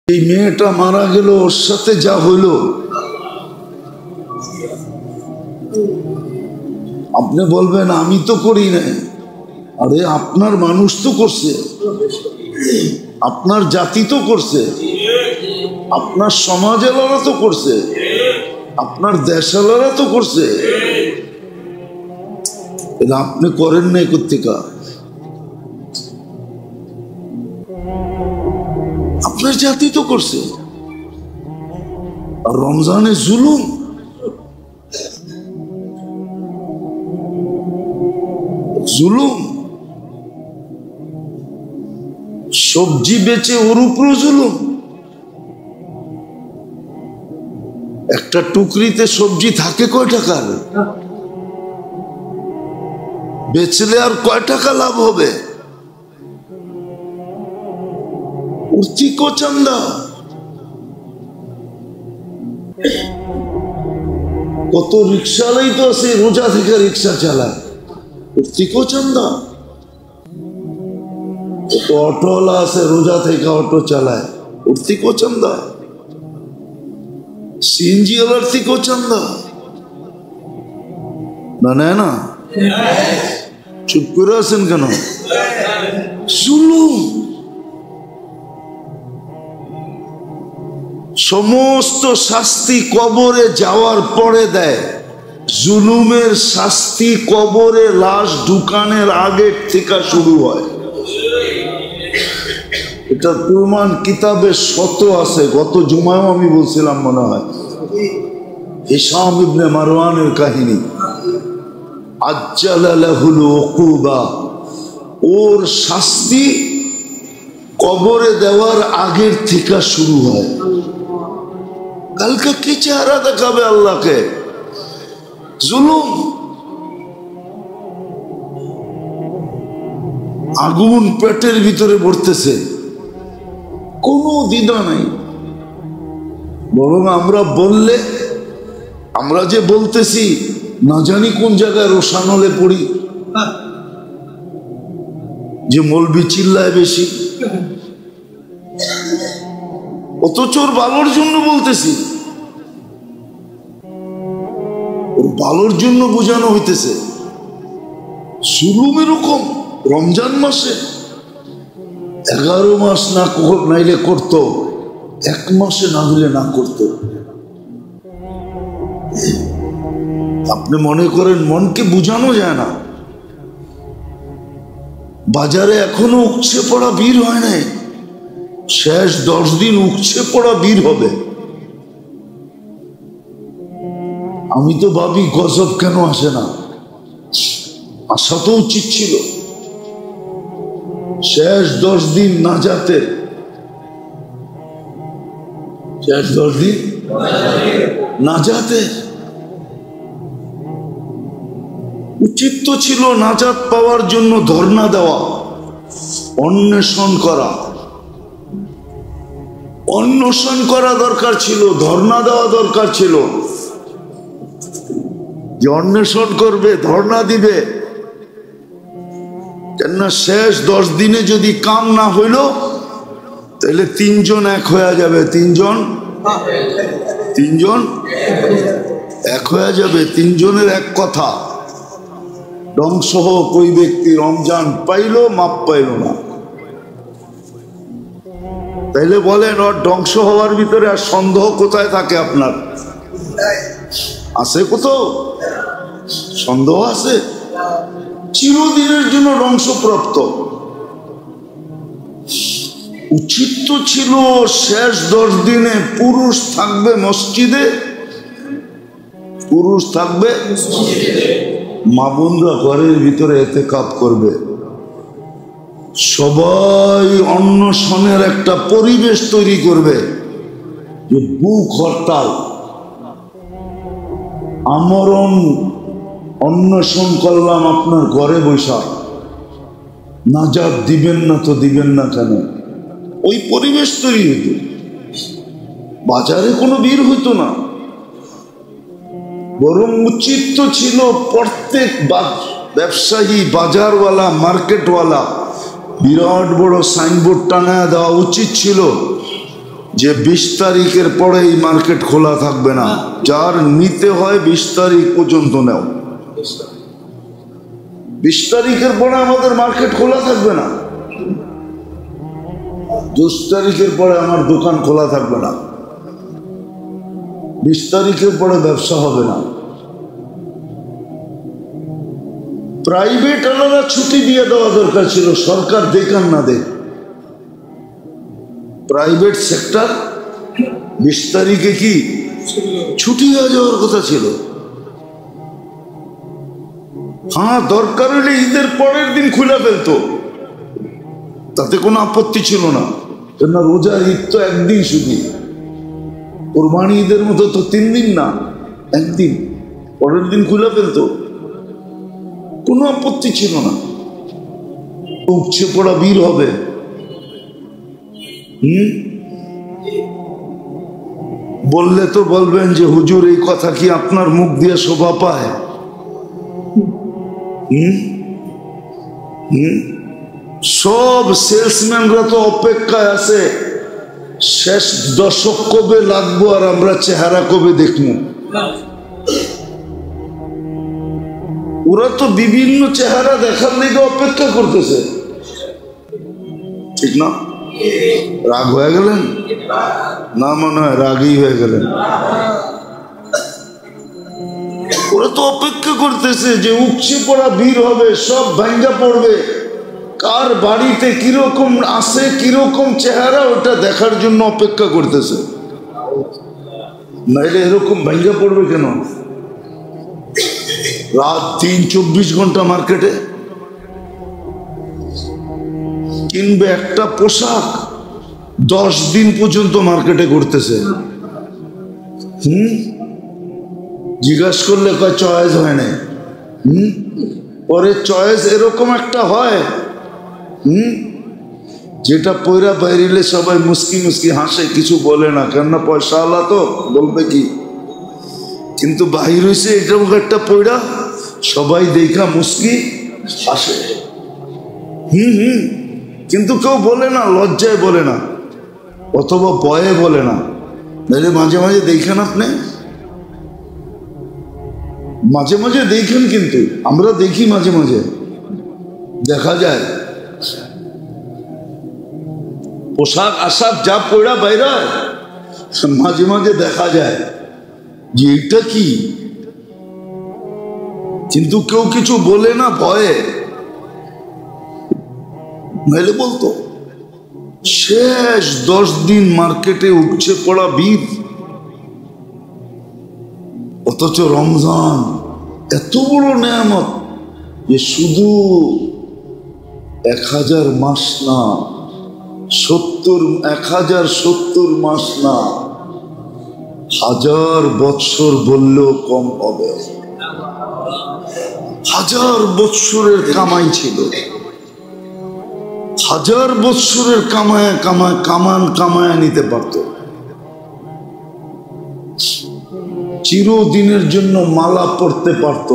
এই মেয়েটা মারা গেল, ওর সাথে যা হইল আপনি বলবেন আমি তো করি না। আরে আপনার মানুষ তো করছে, আপনার জাতি তো করছে, আপনার সমাজেলারা তো করছে, আপনার দেশালারা তো করছে, এটা আপনি করেন নাই কোত্থেকা? আপনার জাতি তো করছে। আর রমজানে জুলুম, জুলুম, সবজি বেচে ওর উপরও জুলুম। একটা টুকরিতে সবজি থাকে কয় টাকার? বেচলে আর কয় টাকা লাভ হবে? উর্তিকো চান্দা। কত রিক্সাওয়ালাই তো আছে রোজা থেকে রিক্সা চালায়, উর্তিকো চান্দা। কত অটোওয়ালা আছে রোজা থেকে অটো চালায়, উর্তিকো চান্দা। সিএনজি ওয়ালার থেকেও চান্দা না, নেয় না? চুপ করে আছেন কেন? জুলুম। সমস্ত শাস্তি কবরে যাওয়ার পরে দেয়, জুলুমের শাস্তি কবরে লাশ ঢুকানোর আগের থেকে শুরু হয়। এটা প্রমাণ কিতাবে শত আছে। গত জুমায়ও আমি বলছিলাম মনে হয়, হিশাম ইবনে মারওয়ানের কাহিনী। আজ্জালা লাহুল উকুবা, ওর শাস্তি কবরে দেওয়ার আগের থেকে শুরু হয়। কালকে কি চেহারা দেখাবে আল্লাহকে? জুলুম। আগুন পেটের ভিতরে পড়তেছে, কোনো দ্বিধা নাই। বরং আমরা বললে, আমরা যে বলতেছি না জানি কোন জায়গায় রোশানলে পড়ি যে মৌলবি চিল্লায় বেশি, অথচ ওর ভালোর জন্য বলতেছি, ওর ভালোর জন্য বোঝানো হইতেছে। জুলুম এরকম। রমজান মাসে 11 মাস না নাইলে করতো, 1 মাসে না হলে না করতো। আপনি মনে করেন মনকে বুঝানো যায় না? বাজারে এখনো উপচে পড়া ভিড় হয় নাই, শেষ 10 দিন উপচে পড়া ভিড় হবে। আমি তো ভাবি গজব কেন আসে না, আসা তো উচিত ছিল। শেষ 10 দিন নাজাতের, শেষ 10 দিন নাজাতের। উচিত তো ছিল নাজাত পাওয়ার জন্য ধর্ণা দেওয়া, অন্বেষণ করা, অন্বেষণ করা দরকার ছিল, ধর্ণা দেওয়া দরকার ছিল। যে অন্বেষণ করবে, ধর্ণা দিবে, কেননা শেষ 10 দিনে যদি কাম না হইল তাহলে 3 জন এক হয়ে যাবে, 3 জন এক হয়ে যাবে। 3 জনের এক কথা। ধ্বংস হোক ওই ব্যক্তি, রমজান পাইল মাপ পাইল না। তাইলে বলেন ওর ধ্বংস হওয়ার ভিতরে আর সন্দেহ কোথায় থাকে? আপনার আছে কোথাও সন্দেহ আছে? চিরদিনের জন্য ধ্বংসপ্রাপ্ত। উচিত তো ছিল শেষ 10 দিনে পুরুষ থাকবে মসজিদে, পুরুষ থাকবে, মা বোনরা ঘরের ভিতরে ইতিকাফ করবে, সবাই অন্বেষণের একটা পরিবেশ তৈরি করবে। যে বুক হরতাল, আমরণ অন্বেষণ করলাম আপনার ঘরে বৈশা, নাজাত দিবেন না তো দিবেন না কেন? ওই পরিবেশ তৈরি হইত। বাজারে কোনো ভিড় হইতো না, বরং উচিত তো ছিল প্রত্যেক ব্যবসায়ী, বাজারওয়ালা, মার্কেটওয়ালা বিরাট বড় সাইনবোর্ড টাঙায় দেওয়া উচিত ছিল যে 20 তারিখের পরে এই মার্কেট খোলা থাকবে না, যার নিতে হয় 20 তারিখ পর্যন্ত নাও। 20 তারিখের পরে আমাদের মার্কেট খোলা থাকবে না, 10 তারিখের পরে আমার দোকান খোলা থাকবে না, 20 তারিখের পরে ব্যবসা হবে না। প্রাইভেট আলাদা ছুটি দিয়ে দেওয়া দরকার ছিল, সরকার দেখান না দেখ। প্রাইভেট সেক্টর 20 তারিখে কি ছুটি হয়ে যাওয়ার কথা ছিল। হ্যাঁ, দরকার হলে ঈদের পরের দিন খুলে ফেলতো, তাতে কোনো আপত্তি ছিল না। কেননা রোজার ঈদ তো একদিন শুধু, কোরবানি ঈদের মতো তো 3 দিন না, একদিন, পরের দিন খুলে ফেলতো, কোনো আপত্তি ছিল না। উপচে পড়া ভিড় হবে। বললে তো বলবেন যে হুজুর এই কথা কি আপনার মুখ দিয়ে শোভা পায়? সব সেলসম্যানরা তো অপেক্ষায় আছে শেষ দশক কবে লাগবো আর আমরা চেহারা কবে দেখবো। ওরা তো বিভিন্ন চেহারা দেখার লেগে অপেক্ষা করতেছে, ঠিক না? রাগ হয়ে গেলেন না? মনে হয় রাগই হয়ে গেলেন। ওরা তো অপেক্ষা করতেছে যে উপচে পড়া ভিড় হবে, সব ভাঙ্গা পড়বে, কার বাড়িতে কিরকম আছে, কিরকম চেহারা, ওটা দেখার জন্য অপেক্ষা করতেছে। নাইলে এরকম ভাঙ্গা পড়বে কেন? রাত 3-24 ঘন্টা মার্কেটে কিনবে একটা পোশাক, 10 দিন পর্যন্ত মার্কেটে ঘুরতেছে। জিজ্ঞাসা করলে কয় চয়েস হয় না। পরে চয়েস এরকম একটা হয় যেটা পয়রা বাইরিলে সবাই মুস্কি মুস্কি হাসে, কিছু বলে না, কেননা পয়সা আলা তো বলবে কি। কিন্তু বাহির হয়েছে এরকম একটা পয়রা, সবাই দেখা মুস্কি হাসে। কিন্তু কেউ বলে না, লজ্জায় বলে না, অথবা ভয়ে বলে না। নাহলে মাঝে মাঝে দেখেন, আপনি মাঝে মাঝে দেখেন, কিন্তু আমরা দেখি মাঝে মাঝে, দেখা যায় পোশাক আশাক যা পয়রা বাইরা, মাঝে মাঝে দেখা যায় যে এটা কি, কিন্তু কেউ কিছু বলে না ভয়ে। নাহলে বলতো শেষ 10 দিন মার্কেটে উপচে পড়া ভিড়। অথচ রমজান এত বড় নেয়ামত যে শুধু 1000 মাস না, 1070 মাস না, 1000 বৎসর বললেও কম হবে। 1000 বৎসরের কামাই ছিল, 1000 বৎসরের কামায় নিতে পারত। চিরদিনের জন্য মালা পড়তে পারত,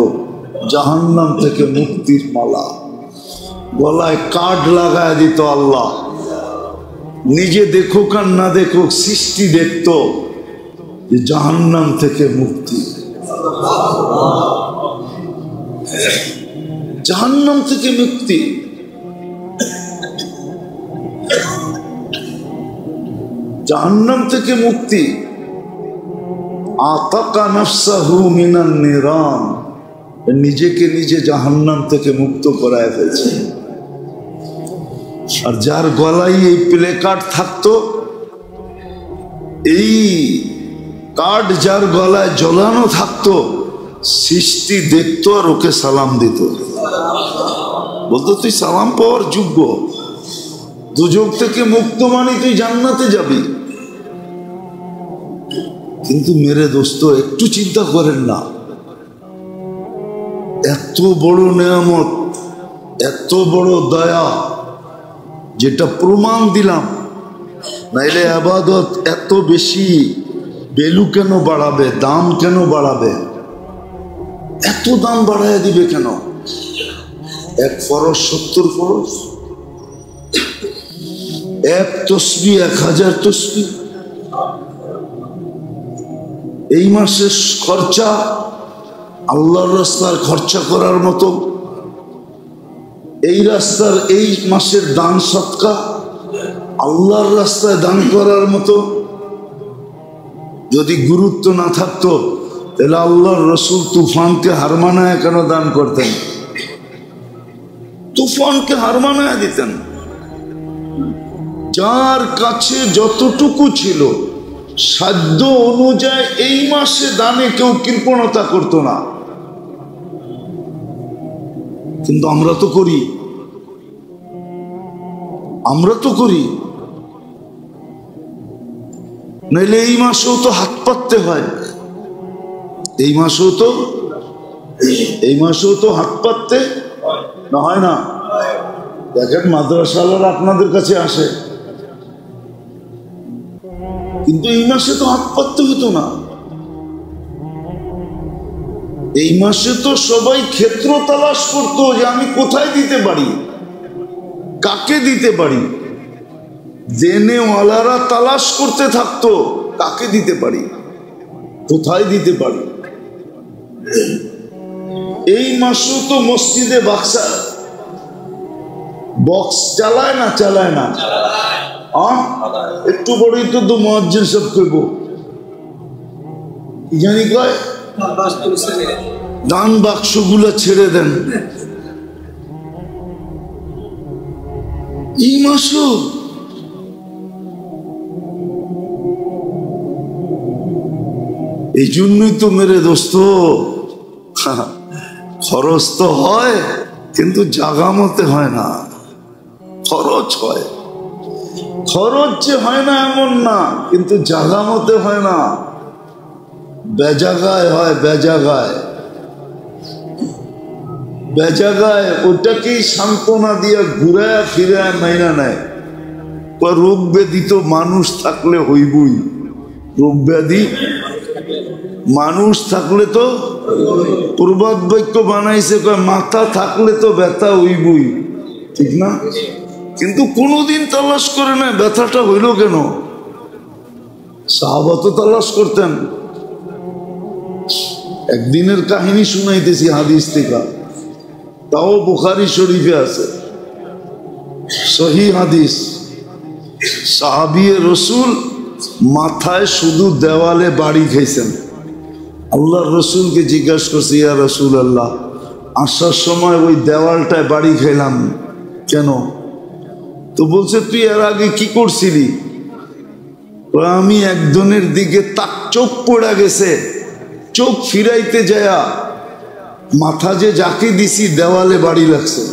জাহান্নাম থেকে মুক্তির মালা। গলায় কার্ড লাগায় দিত আল্লাহ, নিজে দেখুক আর না দেখুক, সৃষ্টি দেখত যে জাহান্নাম থেকে মুক্তি, জাহান্নাম থেকে মুক্তি। জাহান্নাম থেকে মুক্তি। আতাকা নাফসাহু মিনান নিরান, নিজেকে নিজে জাহান্নাম থেকে মুক্ত করায় ফেলছে। আর যার গলায় এই প্লে কার্ড থাকতো, এই কার্ড যার গলায় ঝোলানো থাকতো, সৃষ্টি দেখতো আর ওকে সালাম দিত, বলতো তুই সালাম পাওয়ার যোগ্য, দুজক থেকে মুক্ত মানে তুই জান্নাতে যাবি। কিন্তু মেরে দোস্ত, একটু চিন্তা করেন না, এত বড় নেয়ামত, এত বড় দয়া, যেটা প্রমাণ দিলাম, নাইলে আবাদত এত বেশি ভ্যালু কেন বাড়াবে, দাম কেন বাড়াবে, এত দাম বাড়ায় দিবে কেন? এক ফরজ 70 ফরজ, এক তসবিহ 1000 তসবিহ, এই মাসের খরচা আল্লাহর রাস্তায় খরচা করার মতো, এই রাস্তার এই মাসের দান সদকা আল্লাহর রাস্তায় দান করার মতো যদি গুরুত্ব না থাকতো তাহলে আল্লাহর রসুল তুফানকে হার মানায় কেন দান করতেন? তুফানকে হার মানায় দিতেন। যার কাছে যতটুকু ছিল সাধ্য অনুযায়ী এই মাসে দানে কেউ কৃপণতা করতো না। কিন্তু আমরা তো করি, নাইলে এই মাসেও তো হাত পাততে হয়, এই মাসেও তো হাত পাততে না হয় না। দেখেন মাদ্রাসাওয়ালারা আপনাদের কাছে আসে, কিন্তু এই মাসে তো হাত পাততে হতো না। এই মাসে তো সবাই ক্ষেত্র তালাশ করতো যে আমি কোথায় দিতে পারি, কাকে দিতে পারি। দেনেওয়ালারা তালাশ করতে থাকতো কাকে দিতে পারি, কোথায় দিতে পারি। এই মাসও তো মসজিদে বক্স চালায় না একটু বড়ই তো মুয়াজ্জিন সব করব কি জানি কয় দান বাক্সগুলো ছেড়ে দেন। এই মাসও এই জন্যই তো মেরে দোস্ত খরচ তো হয় কিন্তু জাগা মতে হয় না। খরচ হয়, খরচ যে হয় না এমন না, কিন্তু জাগা মতে হয় না, বেজাগায় হয়। বেজাগায় ওটাকেই সান্ত্বনা দিয়া ঘুরায় ফিরায় মাইনা নেয়। রোগ ব্যাধি তো মানুষ থাকলে হইবই, রোগ ব্যাধি মানুষ থাকলে তো প্রবাদ বাক্য বানাইছে মাথা থাকলে তো ব্যথা হইবই, ঠিক না? কিন্তু কোনোদিন তালাশ করে না ব্যথাটা হইল কেন। সাহাবা তো তালাশ করতেন। একদিনের কাহিনী শুনাইতেছি হাদিস থেকে, তাও বুখারী শরীফে আছে, সহিহ হাদিস। সাহাবী রাসূল মাথায় শুধু দেওয়ালে বাড়ি খাইছেন। আল্লাহর রসুলকে জিজ্ঞাসা করছে, ইয়া রাসূলুল্লাহ, আসার সময় ওই দেওয়ালটায় বাড়ি খাইলাম কেন? তো বলছে, তুই এর আগে কি করছিলি? আমি একজনের দিকে তাক চোখ পড়া গেছে, চোখ ফিরাইতে যায়া মাথা যে যাকে দিছি দেওয়ালে বাড়ি লাগছে।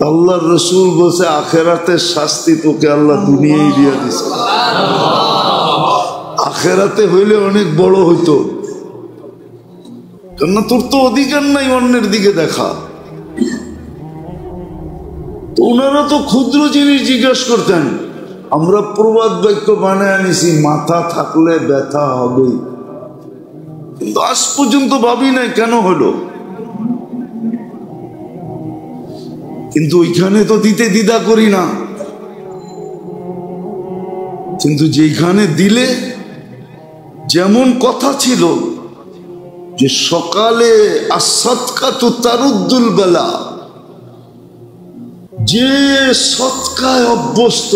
আল্লাহর রসুল বলছে, আখেরাতের শাস্তি তোকে আল্লাহ দুনিয়ায় দিয়ে দিছে, আখেরাতে হইলে অনেক বড় হইতো, কেননা তোর তো অধিকার নাই অন্যের দিকে দেখা। তো ওনারা তো ক্ষুদ্র জিনিস জিজ্ঞাসা করতেন, আমরা প্রবাদ বাক্য বানায় আনিছি মাথা থাকলে ব্যথা হবেই, কিন্তু আজ পর্যন্ত ভাবি নাই কেন হলো। কিন্তু ওইখানে তো দিতে দ্বিধা করি না, কিন্তু যেখানে দিলে যেমন কথা ছিল যে সকালে আসদকাতু তারুদ্দুল বালা, যে সৎকায় অভ্যস্ত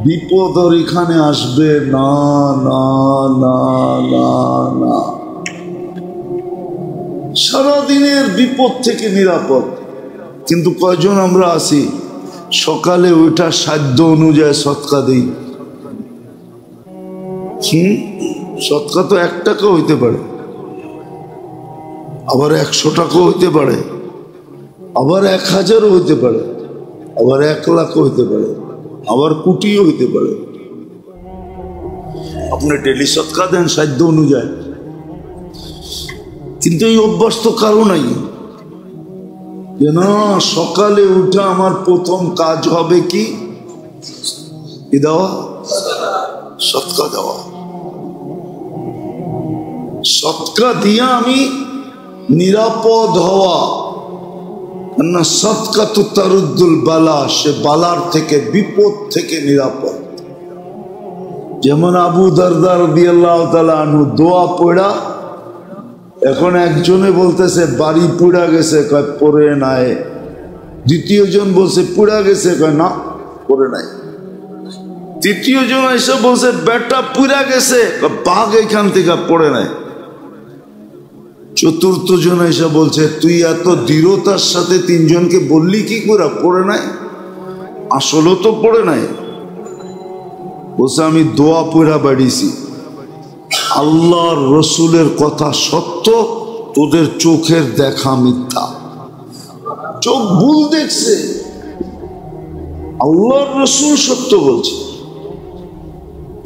বিপদ আর এখানে আসবে না না না না না। সারাদিনের বিপদ থেকে নিরাপদ। কিন্তু কয়জন আমরা আছি সকালে ওইটা সাধ্য অনুযায়ী সৎকা দিই? সৎকা তো 1 টাকা হইতে পারে, আবার 100 টাকা হইতে পারে, আবার 1000ও হইতে পারে, আবার 1 লাখ হইতে পারে, আবার কোটিও হইতে পারে। আপনি ডেলি সৎকা দেন সাধ্য অনুযায়ী, কিন্তু এই অভ্যাস তো কারো নাই যে না সকালে উঠে আমার প্রথম কাজ হবে কি দেওয়া, সৎকা দেওয়া। সৎকা দিয়া আমি নিরাপদ হওয়া, না সৎকা তো তারুদ্দুল বালা, সে বালার থেকে বিপদ থেকে নিরাপদ। যেমন আবু দারদা রাদিয়াল্লাহু তাআলা আনহু দোয়া পড়া, এখন একজনে বলতেছে বাড়ি পুড়া গেছে, কয় পড়ে নাই। দ্বিতীয় জন বলছে পুড়া গেছে, কয় না পড়ে নাই। তৃতীয় জন এসে বলছে বেটা পুড়া গেছে, বাঘ এখান থেকে পড়ে নাই। চতুর্থ জন এসে বলছে তুই এত দৃঢ়তার সাথে তিনজনকে বললি কি করে পড়ে নাই? আসলে তো পড়ে নাই। বলছে আমি দোয়া পড়া বাড়িছি, আল্লাহর রসুলের কথা সত্য, তোদের চোখের দেখা মিথ্যা। চোখ ভুল দেখছে, আল্লাহর রসুল সত্য বলছে।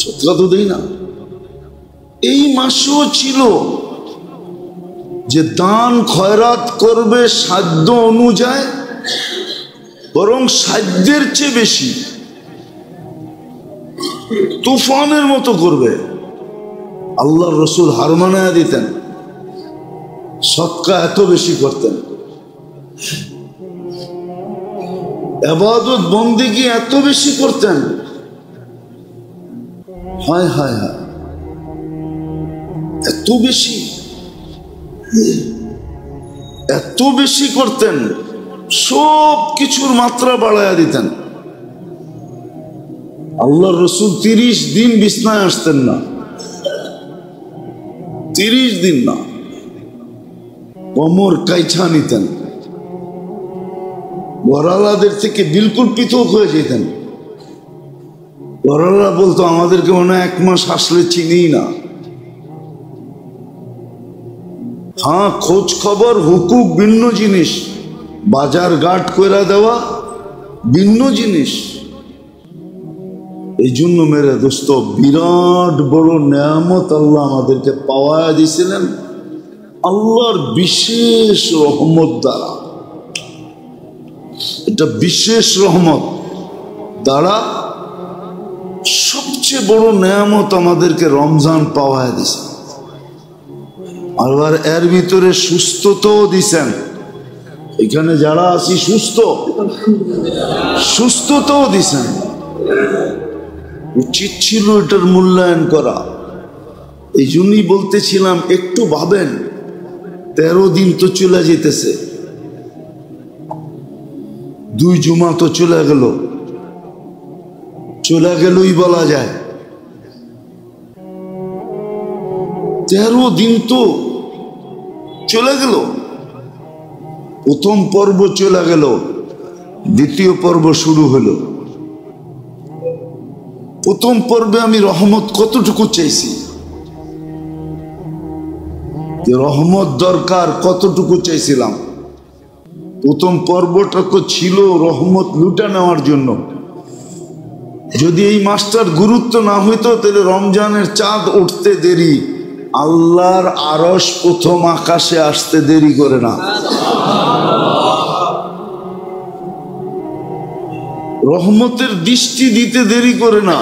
সত্যতা তো দেই না। এই মাসেও ছিল যে দান খয়রাত করবে সাধ্য অনুযায়ী, বরং সাধ্যের চেয়ে বেশি তুফানের মতো করবে। আল্লাহর রসুল হার মানায়া দিতেন, সদকা এত বেশি করতেন, ইবাদত বন্দেগী এত বেশি করতেন। হায় হায় হায়, এত বেশি, এত বেশি করতেন, সব কিছুর মাত্রা বাড়াইয়া দিতেন। আল্লাহর রসুল 30 দিন বিছনায় আসতেন না, 30 দিন না, কোমর কাইছা নিতেন, ঘরালাদের থেকে বিলকুল পৃথক হয়ে যেতেন। ঘরালা বলতো আমাদেরকে মনে হয় 1 মাস আসলে চিনি না। হ্যাঁ, খোঁজ খবর হুকুক ভিন্ন জিনিস, বাজার ঘাট কইরা দেওয়া ভিন্ন জিনিস। এই জন্য মেরে দোস্ত, বিরাট বড় নেয়ামত আল্লাহ আমাদেরকে পাওয়া দিয়েছিলেন আল্লাহর বিশেষ রহমত দ্বারা। এটা বিশেষ রহমত দ্বারা সবচেয়ে বড় নেয়ামত আমাদেরকে রমজান পাওয়া দিয়েছে। আবার এর ভিতরে সুস্থতাও দিছেন। এখানে যারা আছি সুস্থতাও দিছেন। উচিত ছিল এটার মূল্যায়ন করা। এই জন্যই বলতেছিলাম একটু ভাবেন, 13 দিন তো চলে যেতেছে, 2 জুমা তো চলে গেলই বলা যায়। 13 দিন তো চলে গেল। প্রথম পর্ব চলে গেল, দ্বিতীয় পর্ব শুরু হলো। প্রথম পর্বে আমি রহমত কতটুকু চাইছি, রহমত দরকার কতটুকু চাইছিলাম। প্রথম পর্বটা তো ছিল রহমত লুটা নেওয়ার জন্য। যদি এই মাসটার গুরুত্ব না হইতো তাহলে রমজানের চাঁদ উঠতে দেরি, আল্লাহর আরশ প্রথম আকাশে আসতে দেরি করে না। রহমতের দৃষ্টি দিতে দেরি করে না।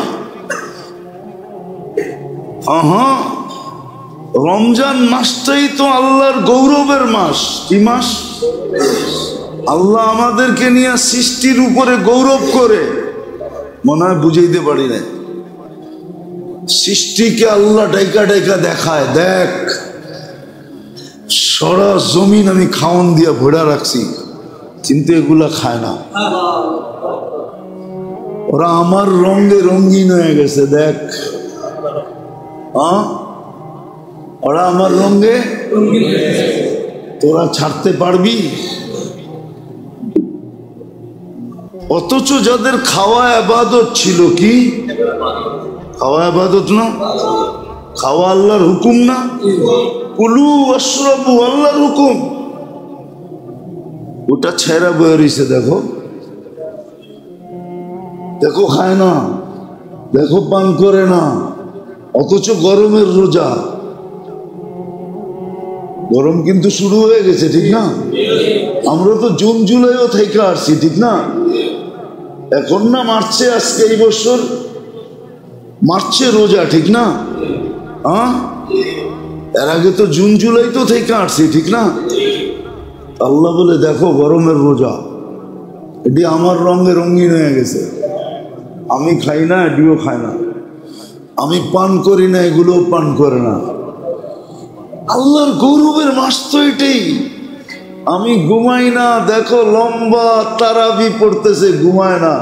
রমজান মাসটাই তো আল্লাহর গৌরবের মাস। কি মাস? আল্লাহ আমাদেরকে নিয়ে সৃষ্টির উপরে গৌরব করে, মনে হয় বুঝাইতে পারি না। সৃষ্টিকে আল্লাহ ডাইকা ডাইকা দেখায়, দেখ সারা জমিন আমি খাওয়ান দিয়া ভরা রাখছি, কিন্তু এগুলা খায় না। ওরা আমার রঙে রঙিন হয়ে গেছে, দেখ। ওরা আমার রঙে, তোরা ছাড়তে পারবি? অথচ যাদের খাওয়া ইবাদত ছিল, কি খাওয়া ইবাদত না? খাওয়া আল্লাহর হুকুম না? কুলু ওয়াশরাবু আল্লাহর হুকুম। ওটা ছেড়া বয়ে রয়েছে, দেখো দেখো, খায় না, দেখো পান করে না। অথচ গরমের রোজা, গরম কিন্তু শুরু হয়ে গেছে, ঠিক না? আমরা তো জুন জুলাইও থেকে আসছি, ঠিক না? এখন না মার্চে, আজকে এই বছর মার্চে রোজা, ঠিক না? এর আগে তো জুন জুলাই তো থেকে আসছি, ঠিক না? আল্লাহ বলে দেখো গরমের রোজা, এটি আমার রঙে রঙিন হয়ে গেছে। আমি খাই না, এটিও খায় না। আমি পান করি না, এগুলো পান করে না। আল্লাহর গৌরবের মাস তো এটাই। আমি ঘুমাই না, দেখো লম্বা তারাবি পড়তেছে, ঘুমায় না।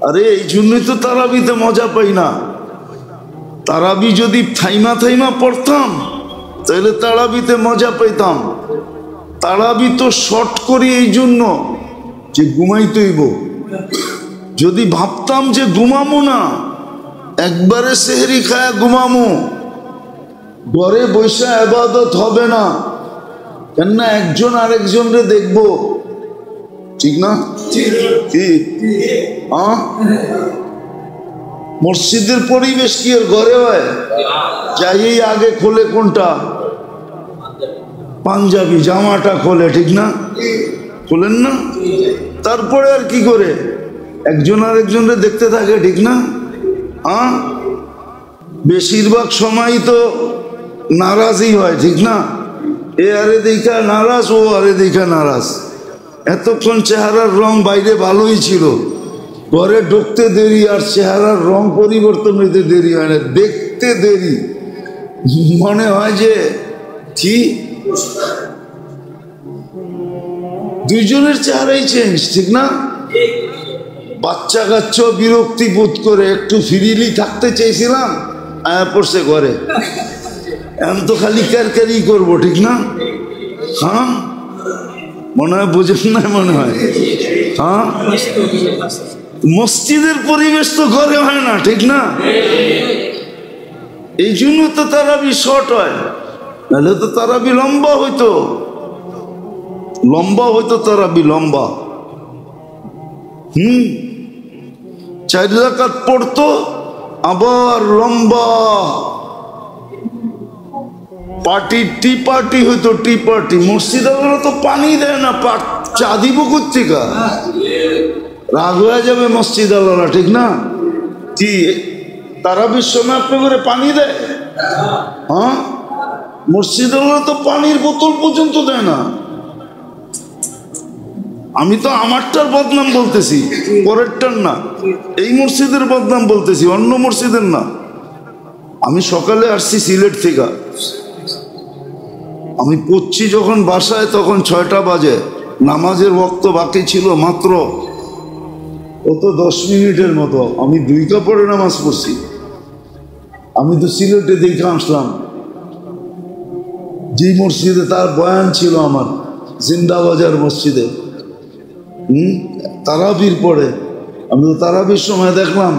আরে এই জন্যই তো তারাবিতে মজা পাই না। তারাবি যদি থাইমা থাইমা পড়তাম তাহলে তারাবিতে মজা পাইতাম। তারাবি তো শর্ট করি এই জন্য যে ঘুমাইতেইব। যদি ভাবতাম যে ঘুমামো না, একবারে সেহরি খায়া ঘুমামো, ঘরে বসে ইবাদত হবে না, কেননা একজন আরেকজনরে দেখবো, ঠিক না? কি মসজিদের পরিবেশ কি আর ঘরে হয়? যাই আগে খোলে কোনটা? পাঞ্জাবি জামাটা খোলে, ঠিক না? খোলেন না? তারপরে আর কি করে একজন আরেকজনরে দেখতে থাকে, ঠিক না? বেশিরভাগ সময় তো নারাজই হয়, ঠিক না? এ আরে দেখা নারাজ, ও আরে দেখা নারাজ। এতক্ষণ চেহারার রং বাইরে ভালোই ছিল, ঘরে ঢুকতে দেরি আর চেহারার রং পরিবর্তন হইতে দেরি হয় না, দেখতে দেরি। মনে হয় যে কি দুইজনের চেহারাই চেঞ্জ, ঠিক না? বাচ্চা কাচ্চা বিরক্তি বোধ করে, একটু ফ্রিলি থাকতে চেয়েছিলাম, আয়া পড়ছে ঘরে, এখন তো খালি ক্যারক্যারি করবো, ঠিক না? মনে হয় বুঝেন না? মনে হয় মসজিদের পরিবেশ তো ঘরে হয় না, ঠিক না? এই জন্য তো তারাবি শর্ট হয়, নাহলে তো তারাবি লম্বা হইতো, তারাবি লম্বা। 4 রাকাত পড়তো, আবার লম্বা পার্টি, টি পার্টি হইতো, টি পার্টি। মসজিদ তো পানি দেয় না, চা দিব কোথেকে? রাগ হয়ে যাবে মসজিদ আল্লাহরা, ঠিক না? কি তারাবির সময় আপনি করে পানি দেয়? মসজিদ আল্লাহরা তো পানির বোতল পর্যন্ত দেয় না। আমি তো আমারটার বদনাম বলতেছি, পরেরটার না। এই মসজিদের বদনাম বলতেছি, অন্য মসজিদের না। আমি সকালে আসছি সিলেট থেকে, আমি পড়ছি যখন বাসায় তখন 6টা বাজে, নামাজের ওয়াক্ত বাকি ছিল মাত্র কত 10 মিনিটের মতো। আমি 2 কাপড়ে নামাজ পড়ছি। আমি তো সিলেটে দেখে আসলাম, যে মসজিদে তার বয়ান ছিল আমার, জিন্দাবাজার মসজিদে, তারাবির পরে। আমি তো তারাবির সময় দেখলাম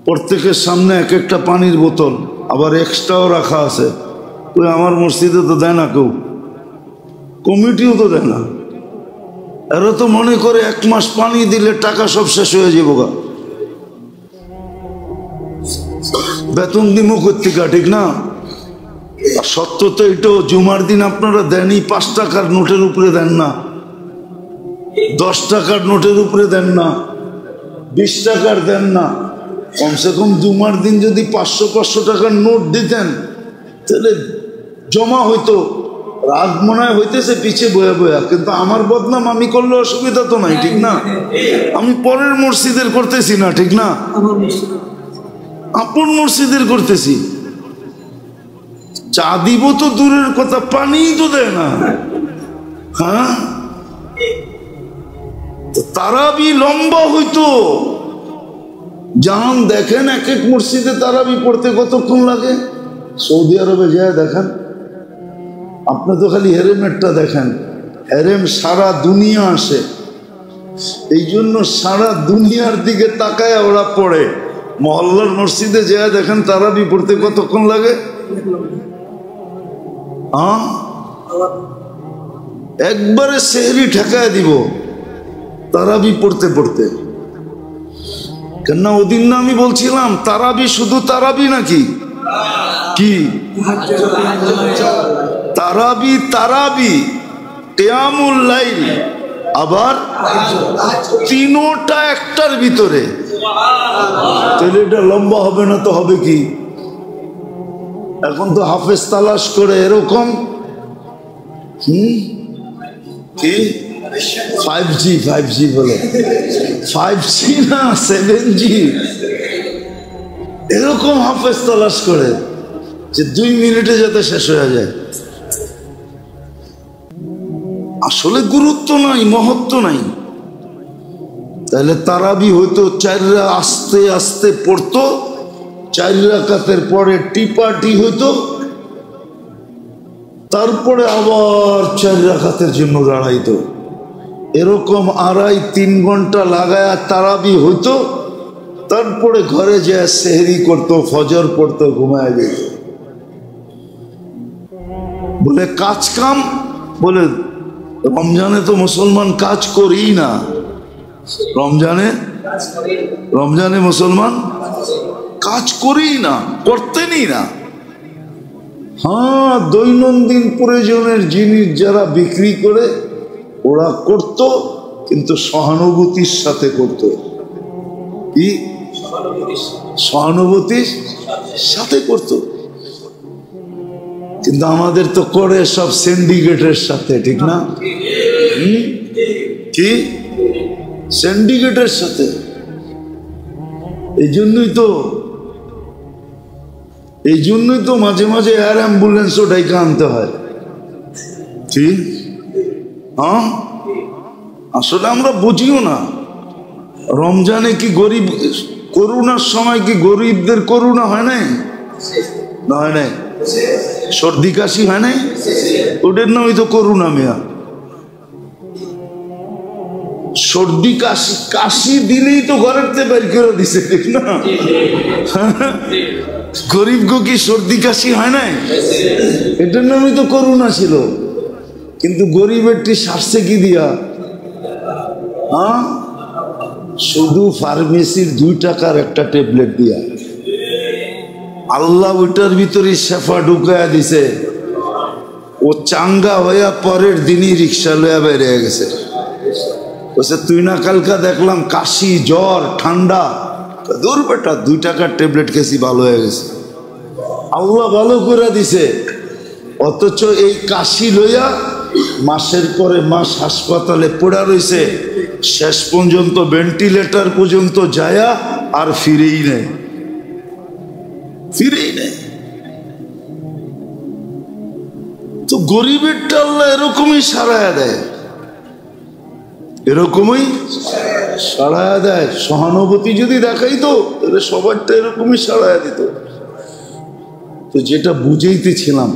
প্রত্যেকের সামনে এক একটা পানির বোতল, আবার এক্সট্রাও রাখা আছে। ওই আমার মসজিদে তো দেয় না কেউ, কমিটিও তো দেয় না। এরা তো মনে করে 1 মাস পানি দিলে টাকা সব শেষ হয়ে যাবো গা, বেতন দিমু কর্তিকা, ঠিক না? সত্য তো এটাও, জুমার দিন আপনারা দেনই 5 টাকার নোটের উপরে দেন না, 10 টাকার নোটের উপরে দেন না, 20 টাকার দেন না। কমসে কম জুমার দিন যদি 500 টাকার নোট দিতেন তাহলে জমা হইতো। রাগ মনে হয় হইতেছে পিছিয়ে বয়া বয়া, কিন্তু আমার বদনাম আমি করলে অসুবিধা তো নাই, ঠিক না? আমি পরের মসজিদের করতেছি না, ঠিক না? আপন মসজিদের করতেছি। চা দিব তো দূরের কথা, পানিই তো দেয় না। তারাবি লম্বা হইতো। যান দেখেন এক এক মসজিদে তারাবি পড়তে কতক্ষণ লাগে। সৌদি আরবে যায় দেখেন, আপনি তো খালি হেরেমেরটা দেখেন, হেরেম সারা দুনিয়া আসে, এই জন্য সারা দুনিয়ার দিকে তাকায় ওরা পড়ে। মহল্লার মসজিদে যায় দেখেন তারাবি পড়তে কতক্ষণ লাগে। একবারে সেহরি ঠেকায় দিব তারাবি পড়তে পড়তে। কেননা ওদিন না আমি বলছিলাম তারাবি শুধু তারাবি নাকি, কি তারাবি, তারাবি কিয়ামুল লাইল, আবার তিনোটা একটার ভিতরে। তাহলে এটা লম্বা হবে না তো হবে কি? এখন তো হাফেজ তালাশ করে এরকম কি 5G বলে, 5G না 7G। এরকম হাফেজ তালাশ করে যে 2 মিনিটে যাতে শেষ হয়ে যায়। আসলে গুরুত্ব নাই, মহত্ব নাই। তাহলে তারাবি হইতো 4 আস্তে আস্তে পড়তো, 4 রাকাতের পরে টিপাটি হইতো, তারপরে আবার 4 রাকাতের জন্য দাঁড়াইতো। এরকম 2.5-3 ঘন্টা লাগায়া তারাবি হইতো, তারপরে ঘরে যে সেহরি করতো, ফজর পড়তো, ঘুমায় যেত। বলে কাজ কাম, বলে রমজানে তো মুসলমান কাজ করেই না। রমজানে মুসলমান কাজ করেই না, করতেনই না। হ্যাঁ, দৈনন্দিন প্রয়োজনের জিনিস যারা বিক্রি করে ওরা করত, কিন্তু সহানুভূতির সাথে করত। কি সহানুভূতির সাথে করত? কিন্তু আমাদের তো করে সব সিন্ডিকেটের সাথে, ঠিক না? কি সিন্ডিকেটের সাথে। এই জন্যই তো মাঝে মাঝে এয়ার অ্যাম্বুলেন্সও ডাইকা আনতে হয়। ঠিক? হ্যাঁ, আসলে আমরা বুঝিও না। রমজানে কি গরিব, করোনার সময় কি গরিবদের করোনা হয় নাই? হয় নাই? সর্দি কাশি হয় নাই? ওদের নামই তো করোনা। মেয়া সর্দি কাশি দিলেই তো ঘরের থেকে বের করে দিছে, ঠিক না? গরিব গো কি সর্দি কাশি হয় নাই? এটার নামই তো করোনা ছিল। কিন্তু গরিবেরটি সারছে কি দিয়া? হ্যাঁ, শুধু ফার্মেসির 2 টাকার একটা ট্যাবলেট দিয়া। আল্লাহ ওইটার ভিতরে শেফা ঢুকায়া দিছে। ও চাঙ্গা হইয়া পরের দিনই রিক্সা লইয়া বেরিয়ে গেছে। বলছে তুই না কালকা দেখলাম কাশি, জ্বর, ঠান্ডা। দূর বেটা, 2 টাকার ট্যাবলেট খেয়েছি, ভালো হয়ে গেছে। আল্লাহ ভালো করে দিছে। অথচ এই কাশি লইয়া মাসের পরে মাস হাসপাতালে পড়া রয়েছে, শেষ পর্যন্ত ভেন্টিলেটর পর্যন্ত যায়া আর ফিরেই নেই। তো গরিবেরটা আল্লাহ এরকমই সারায়া দেয়, এরকমই সারায়া দেয়। সহানুভূতি যদি দেখাইতো তাহলে সবারটা এরকমই সারায়া দিত। তো যেটা বুঝাইতেছিলাম,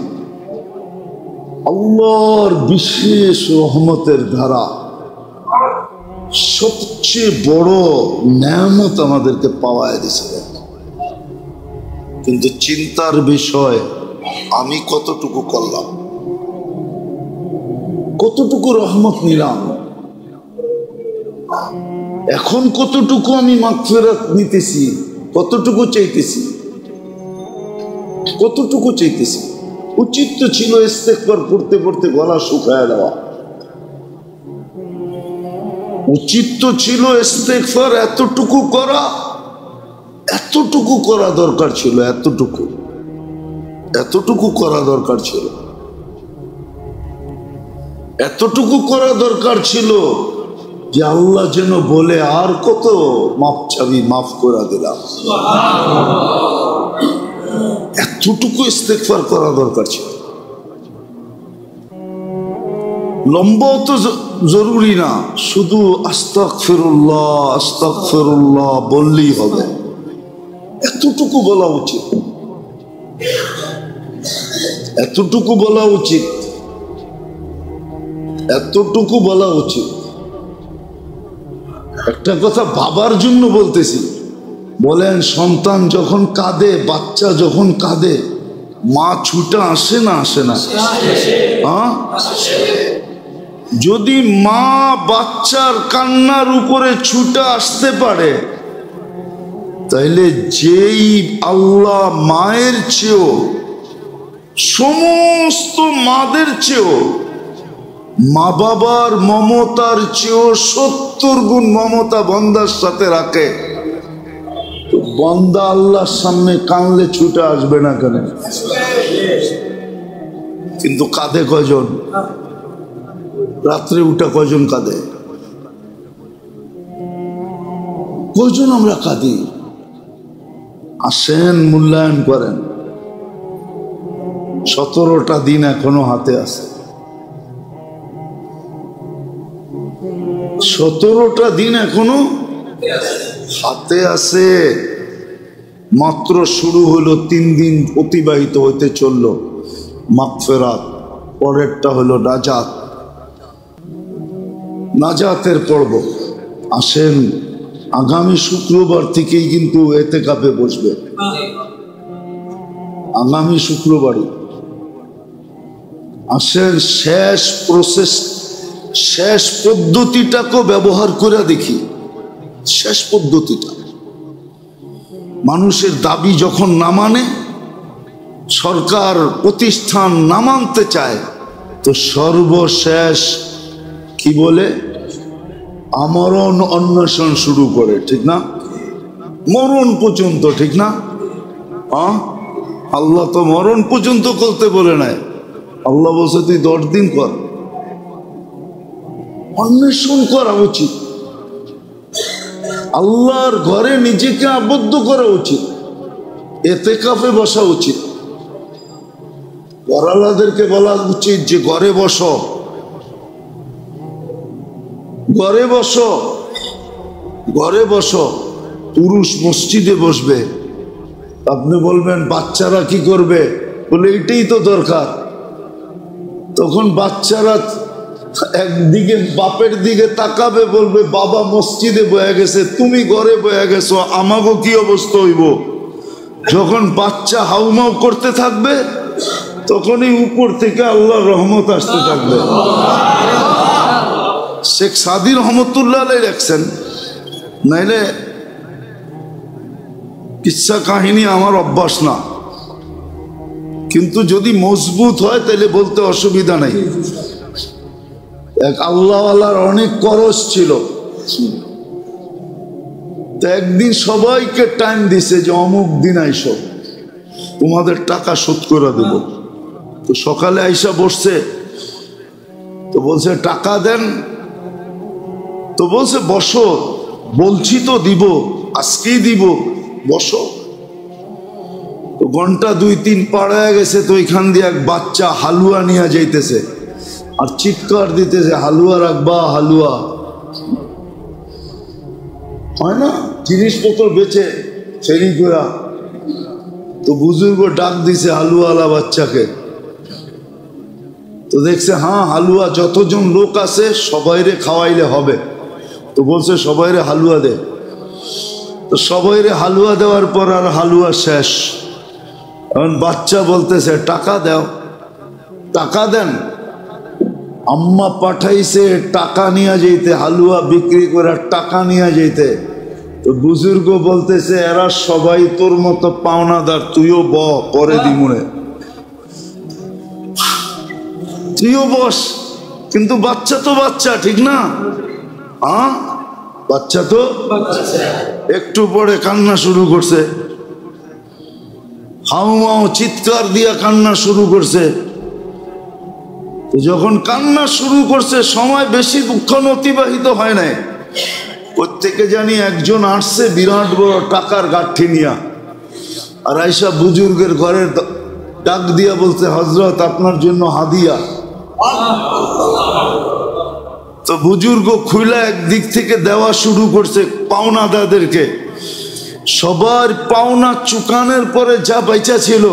আল্লাহর বিশেষ রহমতের ধারা সবচেয়ে বড় নেয়ামত আমাদেরকে পাওয়ায় দিয়েছিলেন। কিন্তু চিন্তার বিষয়, আমি কতটুকু করলাম, কতটুকু রহমত নিলাম, এখন কতটুকু আমি মাগফিরাত নিতেছি, কতটুকু চাইতেছি। উচিত তো ছিল ইস্তেগফার পড়তে পড়তে গলা শুকায় দেওয়া। উচিত তো ছিল ইস্তেগফার এতটুকু করা দরকার ছিল। এতটুকু করা দরকার ছিল যে আল্লাহ যেন বলে, আর কত মাফ চাবি, মাফ করে দিলাম। এতটুকু ইস্তেগফার করা দরকার ছিল। লম্বাও তো জরুরি না, শুধু আস্তাগফিরুল্লাহ বললেই হবে। এতটুকু বলা উচিত। একটা কথা বাবার জন্য বলতেছি। বলেন, সন্তান যখন কাঁদে, বাচ্চা যখন কাঁদে, মা ছুটা আসে না? হ্যাঁ, যদি মা বাচ্চার কান্নার উপরে ছুটা আসতে পারে, তাইলে যেই আল্লাহ মায়ের চেয়েও, সমস্ত মাদের চেয়েও, মা বাবার মমতার চেয়েও 70 গুণ মমতা বান্দার সাথে রাখে, বান্দা আল্লাহর সামনে কানলে ছুটে আসবে না কেন? কিন্তু কাঁদে কয়জন? রাত্রে উঠা কয়জন কাঁদে? কয়জন আমরা কাঁদি? আসেন, মূল্যায়ন করেন। 17টা দিন এখনো হাতে আছে। 17টা দিন এখনো হাতে আছে। মাত্র শুরু হলো, 3 দিন অতিবাহিত হইতে চলল মাগফিরাত, পরেরটা হলো নাজাত, নাজাতের পর্ব। আসেন, আগামী শুক্রবার থেকেই কিন্তু এতেকাফে বসবে, আগামী শুক্রবারই। আসেন, শেষ প্রসেস, শেষ পদ্ধতিটাকে ব্যবহার করে দেখি। শেষ পদ্ধতিটা, মানুষের দাবি যখন না মানে, সরকার প্রতিষ্ঠান না মানতে চায়, তো সর্বশেষ কি বলে? আমরণ অন্বেষণ শুরু করে, ঠিক না? মরণ পর্যন্ত, ঠিক না? আল্লাহ তো মরণ পর্যন্ত করতে বলে নাই। আল্লাহ বলছে তুই 10 দিন কর। অন্বেষণ করা উচিত, আল্লাহর ঘরে নিজেকে আবদ্ধ করা উচিত, এতেকাফে বসা উচিত। ঘরালাদেরকে বলা উচিত যে ঘরে বসো, ঘরে বসো, ঘরে বসো। পুরুষ মসজিদে বসবে। আপনি বলবেন বাচ্চারা কি করবে? বলে এটাই তো দরকার। তখন বাচ্চারা একদিকে বাপের দিকে তাকাবে, বলবে বাবা মসজিদে বয়ে গেছে, তুমি ঘরে বয়ে গেছো, আমাকে কি অবস্থা হইব? যখন বাচ্চা হাউমাউ করতে থাকবে, তখনই উপর থেকে আল্লাহর রহমত আসতে থাকবে। শেখ সাদি রহমতুল্লাহ আলাইহি লেখছেন, নাইলে কিচ্ছা কাহিনী আমার অভ্যাস না, কিন্তু যদি মজবুত হয় তাহলে বলতে অসুবিধা নাই। এক আল্লাহওয়ালার অনেক করজ ছিল, তো একদিন সবাইকে টাইম দিছে যে অমুক দিন আইসো, তোমাদের টাকা শোধ করে দেব। তো সকালে আইসা বসছে, তো বলছে টাকা দেন। তো বলছে বসো, বলছি তো দিব, আজকেই দিব, বসো। তো ঘন্টা 2-3 পার হয়ে গেছে, তো ওইখান দিয়ে এক বাচ্চা হালুয়া নিয়ে যাইতেছে আর চিৎকার দিতেছে, হালুয়া রাখবা, হালুয়া। হয় না, জিনিসপত্র বেচে ফেরি করা। তো বুজুর্গ ডাক দিছে হালুয়ালা বাচ্চাকে। তো দেখছে হ্যাঁ, হালুয়া যতজন লোক আছে সবাইরে খাওয়াইলে হবে। তো বলছে সবাইরে হালুয়া দে। তো সবাইরে হালুয়া দেওয়ার পর আর হালুয়া শেষ। এখন বাচ্চা বলতেছে টাকা দাও, টাকা দেন। আম্মা পাঠাইছে টাকা নিয়ে যেতে, হালুয়া বিক্রি করে টাকা নিয়ে যেতে। তো বুজুর্গ বলতেছে এরা সবাই তোর মতো পাওনাদার, তুইও পরে দিমুনে, তুইও বস। কিন্তু বাচ্চা তো বাচ্চা, ঠিক না? বাচ্চা তো একটু পরে কান্না শুরু করছে, হাউমাউ চিৎকার দিয়া কান্না শুরু করছে। যখন কান্না শুরু করছে, সময় বেশি দুঃখন অতিবাহিত হয় নাই, প্রত্যেকে জানি একজন আসছে বিরাট বড় টাকার গাঠি নিয়া, আর আইসা বুজুর্গের ঘরের ডাক দিয়া বলছে হযরত আপনার জন্য হাদিয়া। তো বুজুর্গ খুইলা একদিক থেকে দেওয়া শুরু করছে পাওনাদারদেরকে। সবার পাওনা চুকানের পরে যা বেচা ছিল,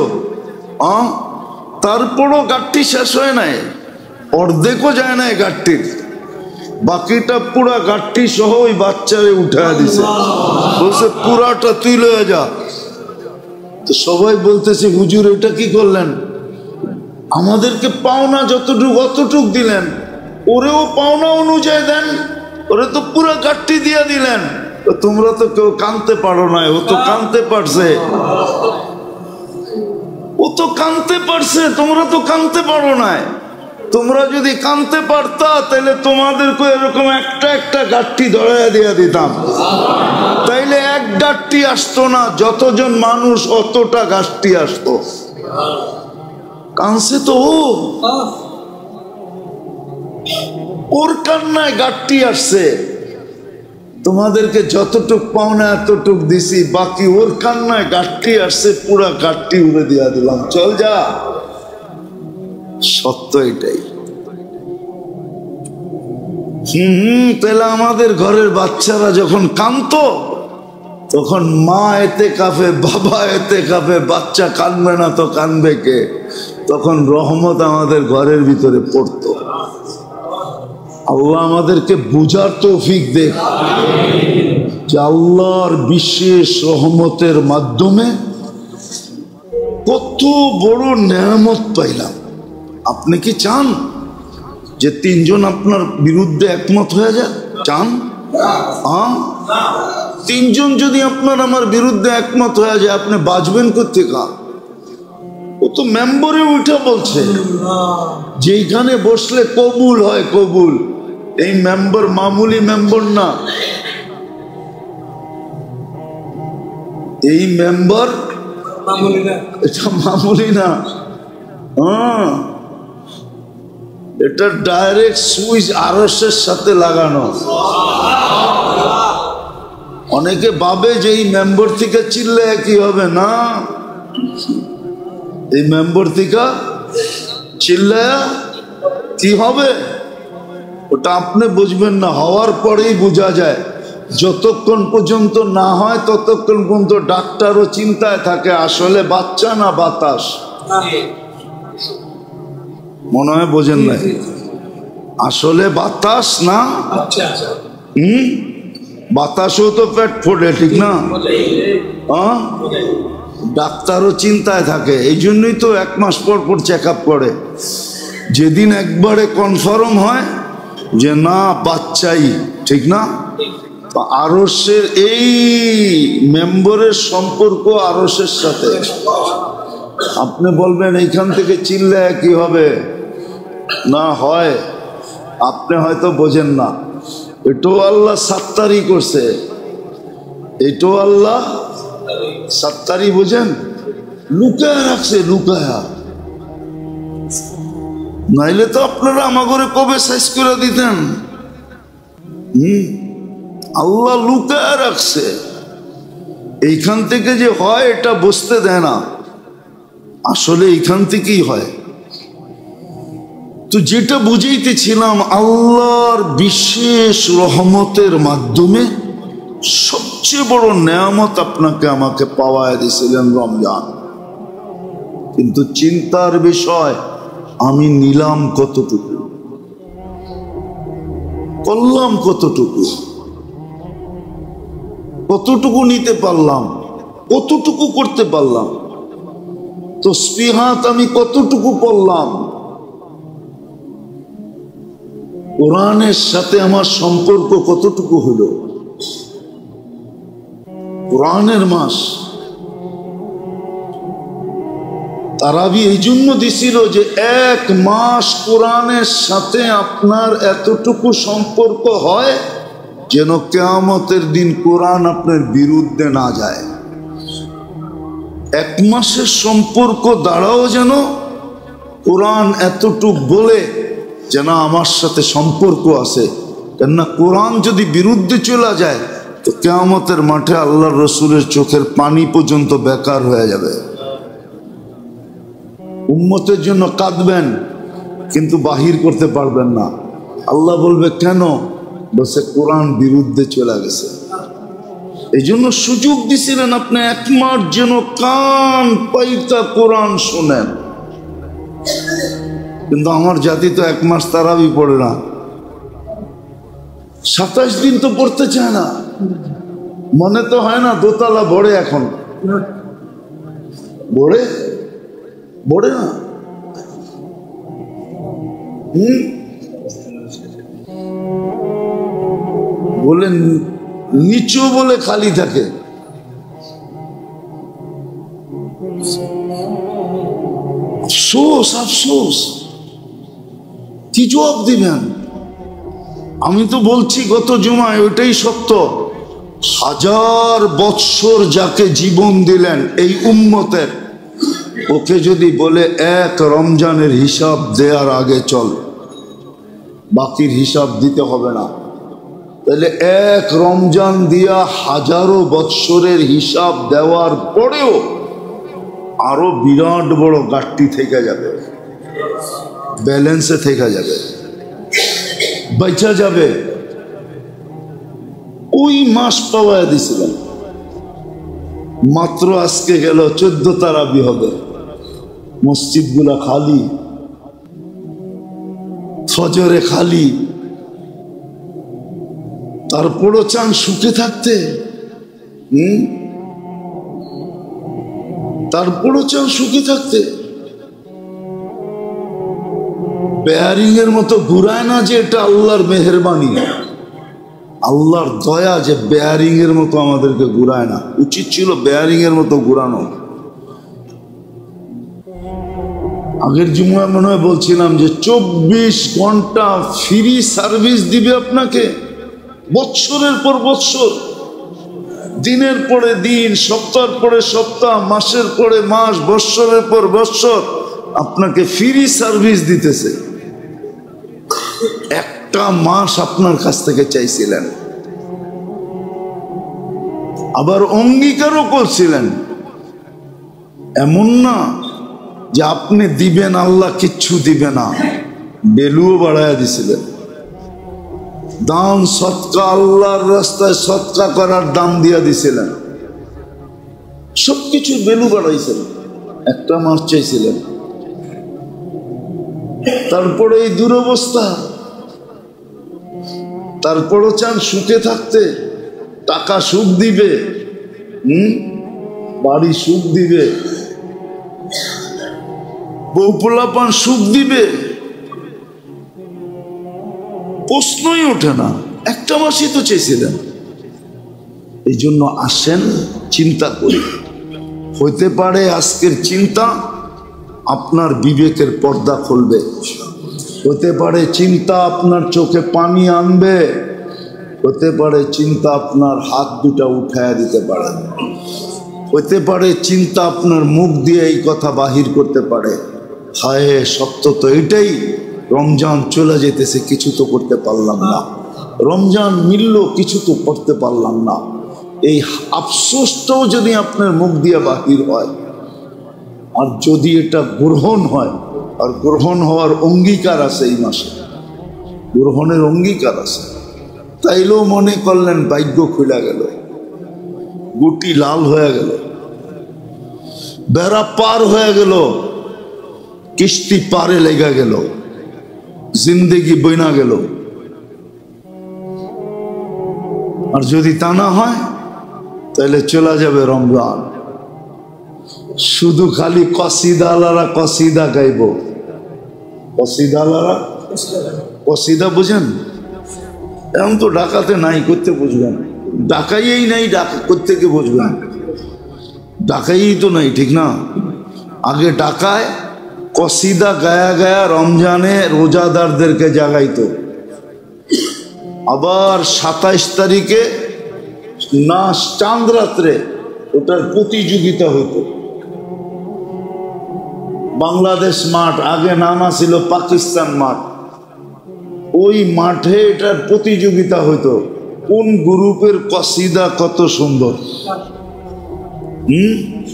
তারপরও গাঠটি শেষ হয় নাই, অর্ধেকও যায় নাই গাঠটির। বাকিটা পুরা গাঠটি সহ ওই বাচ্চারে উঠায় দিছে, বলছে পুরাটা তুই লয়ে যা। তো সবাই বলতেছে হুজুর এটা কি করলেন? আমাদেরকে পাওনা যতটুক অতটুক দিলেন, ওরেও পাওনা অনুযায়ী দেন, ওরে তো পুরা গাঠটি দিয়ে দিলেন। তোমরা তো কেউ কানতে পারো না, ও তো কানতে পারছে, ও তো কানতে পারছে, তোমরা তো কানতে পারো না। তোমরা যদি কানতে পারতা তাহলে তোমাদেরকে এরকম একটা একটা গাঠটি ধরাইয়া দিয়া দিতাম, তাইলে এক গাঠটি আসতো না, যতজন মানুষ অতটা গাঠটি আসতো। কানছে তো ও, ওর কান্নায় গাঁটটি আসছে, তোমাদেরকে যতটুক পাওনা এতটুক দিছি, বাকি ওর কান্নায় গাঁটটি আসছে, পুরা গাঁটটি উড়ে দিয়া দিলাম, চল যা। সত্য এটাই। তাহলে আমাদের ঘরের বাচ্চারা যখন কাঁদতো, তখন মা এতে কাঁপে, বাবা এতে কাঁপে, বাচ্চা কাঁদবে না তো কাঁদবে কে? তখন রহমত আমাদের ঘরের ভিতরে পড়তো। আল্লাহ আমাদেরকে বুঝার তৌফিক দে যে আল্লাহর বিশেষ রহমতের মাধ্যমে কত বড় নেয়ামত পাইলাম। আপনি কি চান যে তিনজন আপনার বিরুদ্ধে একমত হয়ে যায়? চান? তিনজন যদি আপনার আমার বিরুদ্ধে একমত হয়ে যায়, আপনি বাঁচবেন কোত্থেকে? ও তো মেম্বরে উঠে বলছে যেখানে বসলে কবুল হয় কবুল। এই মেম্বার মামুলি মেম্বার না, এই মেম্বার এটা মামুলি না। এটা ডাইরেক্ট সুইচ আরশের সাথে লাগানো। অনেকে ভাবে যে এই মেম্বার থেকে চিল্লে কি হবে, না, এই মেম্বার থেকে চিল্লে কি হবে ওটা আপনি বুঝবেন না, হওয়ার পরেই বোঝা যায়। যতক্ষণ পর্যন্ত না হয় ততক্ষণ পর্যন্ত ডাক্তারও চিন্তায় থাকে আসলে বাচ্চা না বাতাস। মনে হয় বোঝেন না, আসলে বাতাস না বাতাসও তো পেট ফোটে, ঠিক না? ডাক্তারও চিন্তায় থাকে, এই জন্যই তো 1 মাস পর পর চেক আপ করে। যেদিন একবারে কনফার্ম হয় যে না বাচ্চাই, ঠিক না? আরশের এই মেম্বরের সম্পর্ক আরশের সাথে। আপনি বলবেন এইখান থেকে চিল্লে কি হবে, না হয় আপনি হয়তো বোঝেন না। এটাও আল্লাহ সাত্তারি করছে, এটাও আল্লাহ সাত্তারি, বোঝেন, লুকায়া রাখছে, লুকায়া। নাইলে তো আপনারা আমার ঘরে কবে সাইজ করে দিতেন। আল্লাহ লুকায়া রাখছে, এইখান থেকে যে হয় এটা বুঝতে দেয় না, আসলে এইখান থেকেই হয়। তো যেটা বুঝাইতেছিলাম, আল্লাহর বিশেষ রহমতের মাধ্যমে সবচেয়ে বড় নেয়ামত আপনাকে আমাকে পাওয়ায় দিয়েছিলেন রমজান। কিন্তু চিন্তার বিষয়, আমি নিলাম কতটুকু, করলাম কতটুকু, কতটুকু নিতে পারলাম, কতটুকু করতে পারলাম, তাসবিহাত আমি কতটুকু পড়লাম, কোরআনের সাথে আমার সম্পর্ক কতটুকু হলো। কোরআনের মাস, তারাবি এই জন্য দিছিল যে 1 মাস কোরআনের সাথে আপনার এতটুকু সম্পর্ক হয় যেন কিয়ামতের দিন কোরআন আপনার বিরুদ্ধে না যায়। 1 মাসের সম্পর্ক দ্বারাও যেন কোরআন এতটুক বলে যেন আমার সাথে সম্পর্ক আছে। কেননা কোরআন যদি বিরুদ্ধে চলে যায় তো কিয়ামতের মাঠে আল্লাহর রসুলের চোখের পানি পর্যন্ত বেকার হয়ে যাবে। উম্মতের জন্য কাঁদবেন কিন্তু বাহির করতে পারবেন না। আল্লাহ বলবে কেন? বলছে কোরআন বিরুদ্ধে চলে গেছে। এই জন্য সুযোগ দিছিলেন আপনি 1 মাস যেন কান পাইতা কোরআন শোনেন। কিন্তু আমার জাতি তো 1 মাস তারাবি পড়ে না, 27 দিন তো পড়তে চায় না। মনে তো হয় না দোতলা বড়ে, এখন বড়ে বড়ে না। বলে নিচু বলে খালি থাকে। আফসোস আফসোস, কি জবাব দিবেন? আমি তো বলছি গত জুমায়, ওইটাই সত্য। 1000 বৎসর যাকে জীবন দিলেন এই উম্মতের, ওকে যদি বলে 1 রমজানের হিসাব দেওয়ার আগে চল, বাকির হিসাব দিতে হবে না। তাহলে এক রমজান দিয়া হাজারো বৎসরের হিসাব দেওয়ার পরেও আরো বিরাট বড় ঘাটতি থেকে যাবে, ব্যালেন্সে থেকে যাবে, বেঁচে যাবে। ওই মাস পাওয়া দিছিলেন, মাত্র আজকে গেল 14 তারাবি হবে, মসজিদ গুলা খালি, ফজরে খালি, তারপরও চান সুখে থাকতে। তারপরও চান সুখে থাকতে। বেয়ারিং এর মতো ঘুরায় না যে এটা আল্লাহর মেহেরবানি, আল্লাহর দয়া যে বেয়ারিং এর মতো আমাদেরকে ঘুরায় না। উচিত ছিল বেয়ারিং এর মতো ঘুরানো। আগের জুমায় মনে হয় বলছিলাম যে 24 ঘন্টা ফ্রি সার্ভিস দিবে আপনাকে, বৎসরের পর বৎসর, দিনের পরে দিন, সপ্তাহের পরে সপ্তাহ, মাসের পরে মাস, বৎসরের পর বৎসর আপনাকে ফ্রি সার্ভিস দিতেছে। একটা মাস আপনার কাছ থেকে চাইছিলেন, আবার অঙ্গীকারও করছিলেন। এমন না যে আপনি দিবেন আল্লাহ কিচ্ছু দিবে না, বেলুও বাড়াইয়া দিছিলেন। দান সৎকা, আল্লাহর রাস্তায় সৎকা করার দাম দিয়া দিছিলেন, সবকিছু বেলু বাড়াইছিলেন, একটা মাস চাইছিলেন। তারপরে এই দুরবস্থা, তারপরও চান সুখে থাকতে। টাকা সুখ দিবে, বাড়ি সুখ দিবে, বউ পোলাপান সুখ দিবে, প্রশ্নই ওঠে না। একটা মাসই তো চেয়েছিলেন। এই জন্য আসেন চিন্তা করি। হইতে পারে আজকের চিন্তা আপনার বিবেকের পর্দা খুলবে, হতে পারে চিন্তা আপনার চোখে পানি আনবে, হতে পারে চিন্তা আপনার হাত দুটা উঠায়া দিতে পারে, হতে পারে চিন্তা আপনার মুখ দিয়ে এই কথা বাহির করতে পারে, হায় সত্য তো এটাই, রমজান চলে যেতেছে, কিছু তো করতে পারলাম না, রমজান মিলল, কিছু তো করতে পারলাম না। এই আফসোসটাও যদি আপনার মুখ দিয়ে বাহির হয়, আর যদি এটা গ্রহণ হয়, আর গ্রহণ হওয়ার অঙ্গীকার আছে, এই মাসে গ্রহণের অঙ্গীকার আছে, তাইলেও মনে করলেন ভাগ্য খুলে গেল, গুটি লাল হয়ে গেল, বেড়া পার হয়ে গেল, কিস্তি পারে লেগে গেল, জিন্দেগি বইনা গেল। আর যদি তা না হয় তাহলে চলে যাবে রমজান, শুধু খালি কসিদালারা কসিদা গাইব। কসিদালারা কসিদা বুঝেন? এখন তো ডাকাতে নাই, করতে বুঝবেন, ডাকাইয়েই নাই, ডাকা করতে কে বুঝবেন, ডাকাই তো নাই, ঠিক না? আগে ডাকায় কসিদা গায়া গায়া রমজানে রোজাদারদেরকে জাগাইতো, আবার 27 তারিখে নাচ চাঁদ রাত্রে ওটার প্রতিযোগিতা হইতো। বাংলাদেশ মাঠ, আগে নামা ছিল পাকিস্তান মাঠ, ওই মাঠে এটার প্রতিযোগিতা হইতো, কোন গ্রুপের কসিদা কত সুন্দর।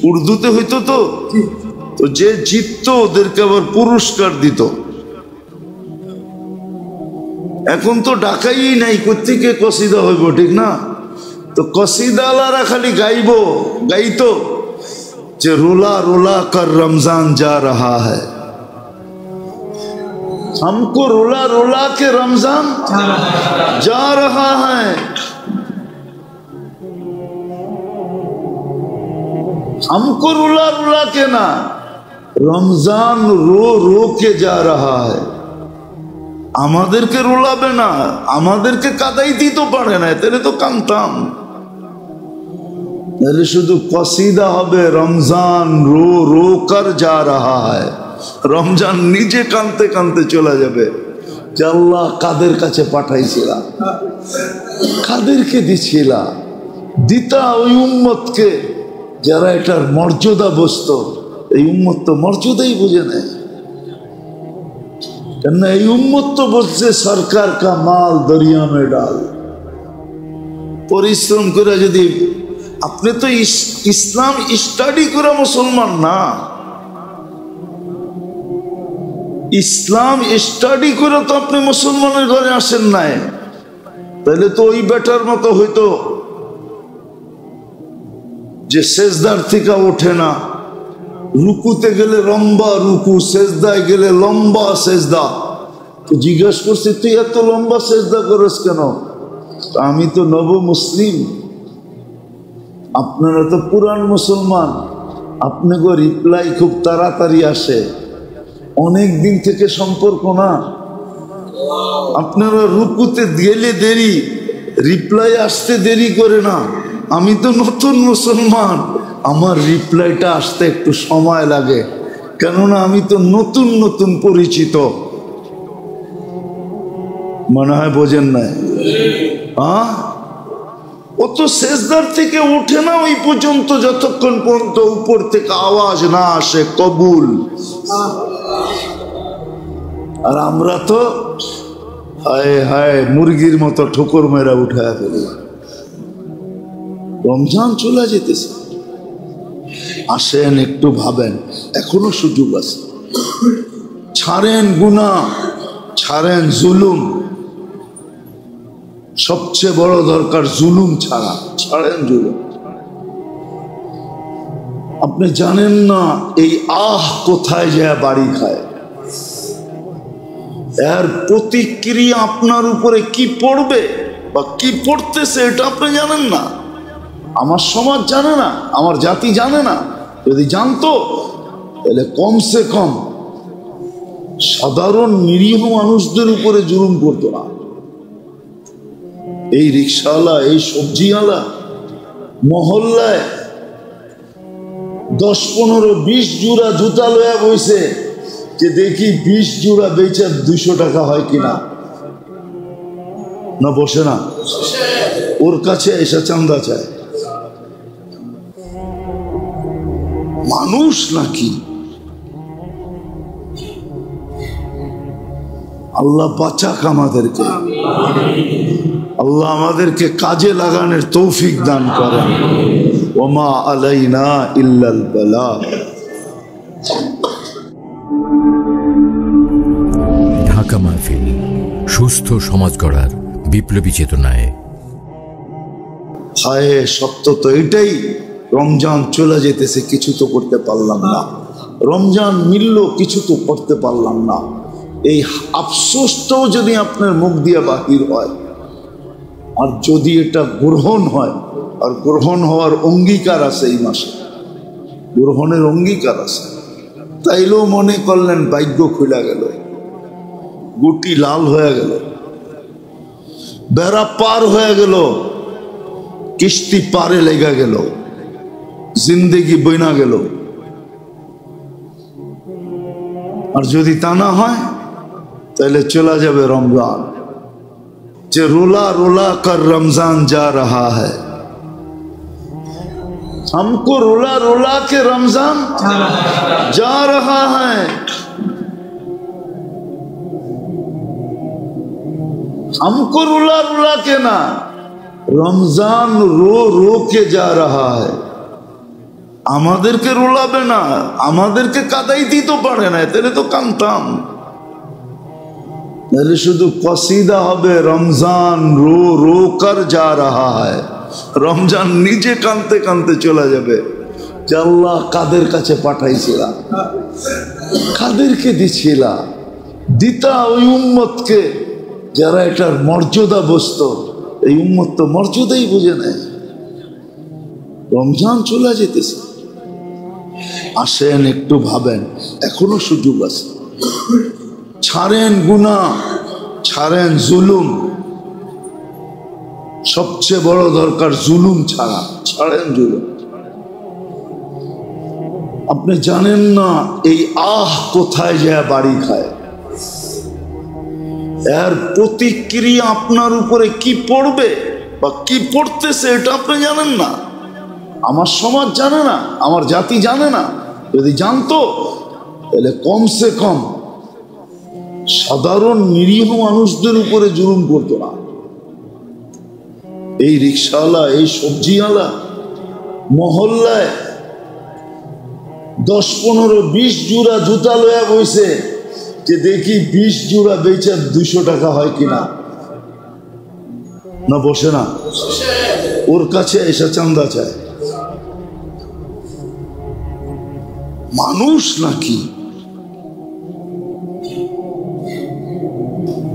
উর্দুতে হইতো তো, তো যে জিতত ওদেরকে আবার পুরস্কার দিত। এখন তো ডাকাই নাই, কোত্থেকে কসিদা হইব, ঠিক না? তো কসিদালারা খালি গাইতো যে রোলা রোলা কর রমজান যা রহা হ্যায়, हमको रुला रुला के रमजान जा रहा है, हमको रुला रुला के ना, रमजान रो रो के जा रहा है। আমাদেরকে রোলাবে না, আমাদেরকে কাদাইতেই তো পারে না, তাহলে তো কাঁদতাম। তাহলে শুধু কসিদা হবে, রমজান রো রো কর যা রাহা হ্যায়, রমজান নিজে কাঁদতে কাঁদতে চলে যাবে যে আল্লাহ কাদের কাছে পাঠাইছিলা, কাদেরকে দিছিলা, দিতা ওই উম্মতকে যারা এটার মর্যাদা বুঝতো। এই উম্মত তো মর্যাদাই বুঝে নেয়। কেন এই উম্মত তো বলছে সরকার কা মাল দরিয়া মে ডাল। পরিশ্রম করে যদি আপনি তো ইসলাম স্টাডি করে মুসলমান না, ইসলাম স্টাডি করে তো আপনি মুসলমানের ঘরে আসেন নাই। তাহলে তো ওই বেটার মতো হইতো যে সেজদার থেকে ওঠে না, রুকুতে গেলে লম্বা রুকু, সেজদায় গেলে লম্বা সেজদা। তো জিজ্ঞেস করছি তুই এত লম্বা সেজদা করিস কেন? আমি তো নব মুসলিম, আপনারা তো পুরান মুসলমান, আপনাকে রিপ্লাই খুব তাড়াতাড়ি আসে, অনেক দিন থেকে সম্পর্ক না। আপনারা রুকুতে গেলে দেরি, রিপ্লাই আসতে দেরি করে না। আমি তো নতুন মুসলমান, আমার রিপ্লাইটা আসতে একটু সময় লাগে, কেননা আমি তো নতুন নতুন পরিচিত। মনে হয় বোঝেন নাই? ও তো সেজদার থেকে ওঠে না ওই পর্যন্ত, যতক্ষণ পর্যন্ত উপর থেকে আওয়াজ না আসে কবুল। আর আমরা তো হায় হায় মুরগির মতো ঠোকর মেরা উঠায় ফেলি। রমজান চলে যেতেছে, আসেন একটু ভাবেন, এখনো সুযোগ আছে। ছাড়েন গুনাহ, ছাড়েন জুলুম। সবচেয়ে বড় দরকার জুলুম ছাড়া, ছাড়েন জুলুম। আপনি জানেন না এই কোথায় যায় বাড়ি খায়, এর প্রতিক্রিয়া আপনার উপরে কি পড়বে বা কি পড়তেছে এটা আপনি জানেন না। আমার সমাজ জানে না, আমার জাতি জানে না। যদি জানতো তাহলে কমসে কম সাধারণ নিরীহ মানুষদের উপরে জুলুম করতো না। এই রিক্সাওয়ালা, এই সবজিওয়ালা মহল্লায় 10-15-20 জোড়া জুতা লয়া বইছে, যে দেখি 20 জোড়া বেচে 200 টাকা হয় কিনা। না বসে না, ওর কাছে এসে চান্দা চায়। মানুষ নাকি? আল্লাহ বাঁচাক আমাদেরকে, আল্লাহ আমাদেরকে কাজে লাগানোর তৌফিক দান করেন। ওমা আলাইনা ইল্লাল বালাগ। ঢাকা মাহফিল, সুস্থ সমাজ গড়ার বিপ্লবী চেতনায়। হায়, সত্য তো এটাই, রমজান চলে যেতেছে, কিছু তো করতে পারলাম না। রমজান মিলল, কিছু তো করতে পারলাম না। এই আফসোসটাও যদি আপনার মুখ দিয়ে বাহির হয়, আর যদি এটা গ্রহণ হয়, আর গ্রহণ হওয়ার অঙ্গীকার আছে, এই মাসে গ্রহণের অঙ্গীকার আছে, তাইলেও মনে করলেন ভাগ্য খুলে গেল, গুটি লাল হয়ে গেল, বেড়া পার হয়ে গেল, কিস্তি পারে লেগে গেল, জিন্দেগি বইনা গেল। আর যদি তা না হয় তাহলে চলা যাবে রমজান। যে रोला रोला कर रमजान जा रहा है, हमको रोला रोला के रमजान जा रहा है। हमको रोला रोला के ना, रमजान रो रो के जा रहा है। আমাদেরকে রোলাবে না, আমাদেরকে কাদাইতেই তো পারে না, তাহলে তো কানতাম। তাহলে শুধু কসিদা হবে, রমজান রো রো কর যা রাহা হ্যায়। রমজান নিজে কানতে কানতে চলে যাবে যে আল্লাহ কাদের কাছে পাঠাইছিলাম, কাদেরকে দিছিলা, দিতা ওই উম্মতকে যারা এটার মর্যাদা বুঝতো। এই উম্মত তো মর্যাদাই বুঝে নেয়। রমজান চলে যেতেছে, আসেন একটু ভাবেন, এখনো সুযোগ আছে। ছাড়েন গুনাহ, ছাড়েন জুলুম। সবচেয়ে বড় দরকার জুলুম ছাড়া, ছাড়েন জুলুম। আপনি জানেন না এই কোথায় যায় বাড়ি খায়, এর প্রতিক্রিয়া আপনার উপরে কি পড়বে বা কি পড়তেছে এটা আপনি জানেন না। আমার সমাজ জানে না, আমার জাতি জানে না। যদি জানতো তাহলে কমসে কম সাধারণ নিরীহ মানুষদের উপরে জুলুম করতো না। এই রিক্সাওয়ালা, এই সবজিওয়ালা মহল্লায় 10, 15, 20 জোড়া জুতা লয়া বইছে যে দেখি 20 জোড়া বেচে 200 টাকা হয় কিনা। না বসে না? ওর কাছে এসে চান্দা চায়। মানুষ নাকি?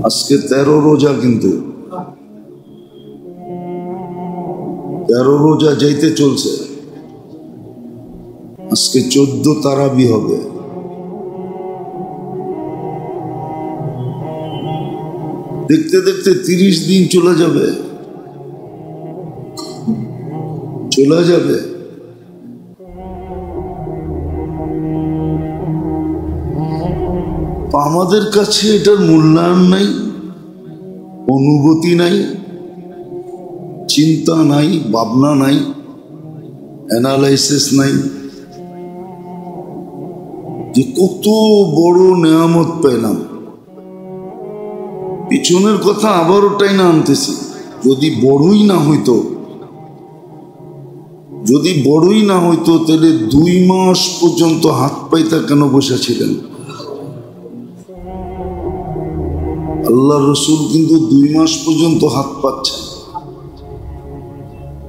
আজকে 13 রোজা, কিন্তু 13 রোজা যাইতে চলছে। আজকে 14 তারাবি হবে। দেখতে দেখতে 30 দিন চলে যাবে। আমাদের কাছে এটার মূল্যায়ন নাই, অনুভূতি নাই, চিন্তা নাই, ভাবনা নাই, অ্যানালাইসিস নাই যে কত বড় নেয়ামত পেলাম। পিছনের কথা আবারও টাইনা আনতেছি। যদি বড়ই না হইতো তাহলে 2 মাস পর্যন্ত হাত পাইতা কেন বসেছিলেন? আল্লাহ রসুল কিন্তু 2 মাস পর্যন্ত হাত পাচ্ছেন।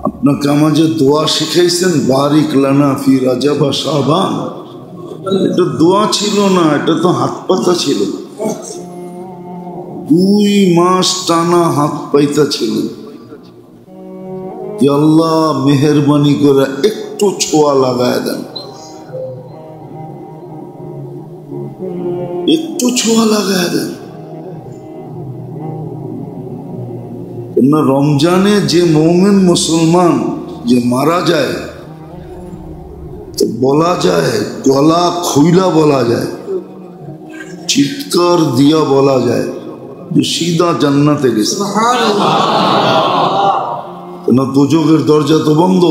আপনাকে আমাকে দোয়া শিখাইছেন, বারিক লানা ফি রাজাব ওয়া শাবান। এটা দোয়া ছিল না, এটা তো হাত পাতা ছিল। 2 মাস টানা হাত পাইতা ছিল। আল্লাহ মেহেরবানি করে একটু ছোঁয়া লাগায় দেন, একটু ছোঁয়া লাগায় দেন। না, রমজানে যে মুমিন মুসলমান যে মারা যায় তো বলা যায়, গলা খুইলা বলা যায়, চিৎকার দিয়া বলা যায় যে সিধা জান্নাতে গেছে। না, দুজকের দরজা তো বন্ধ,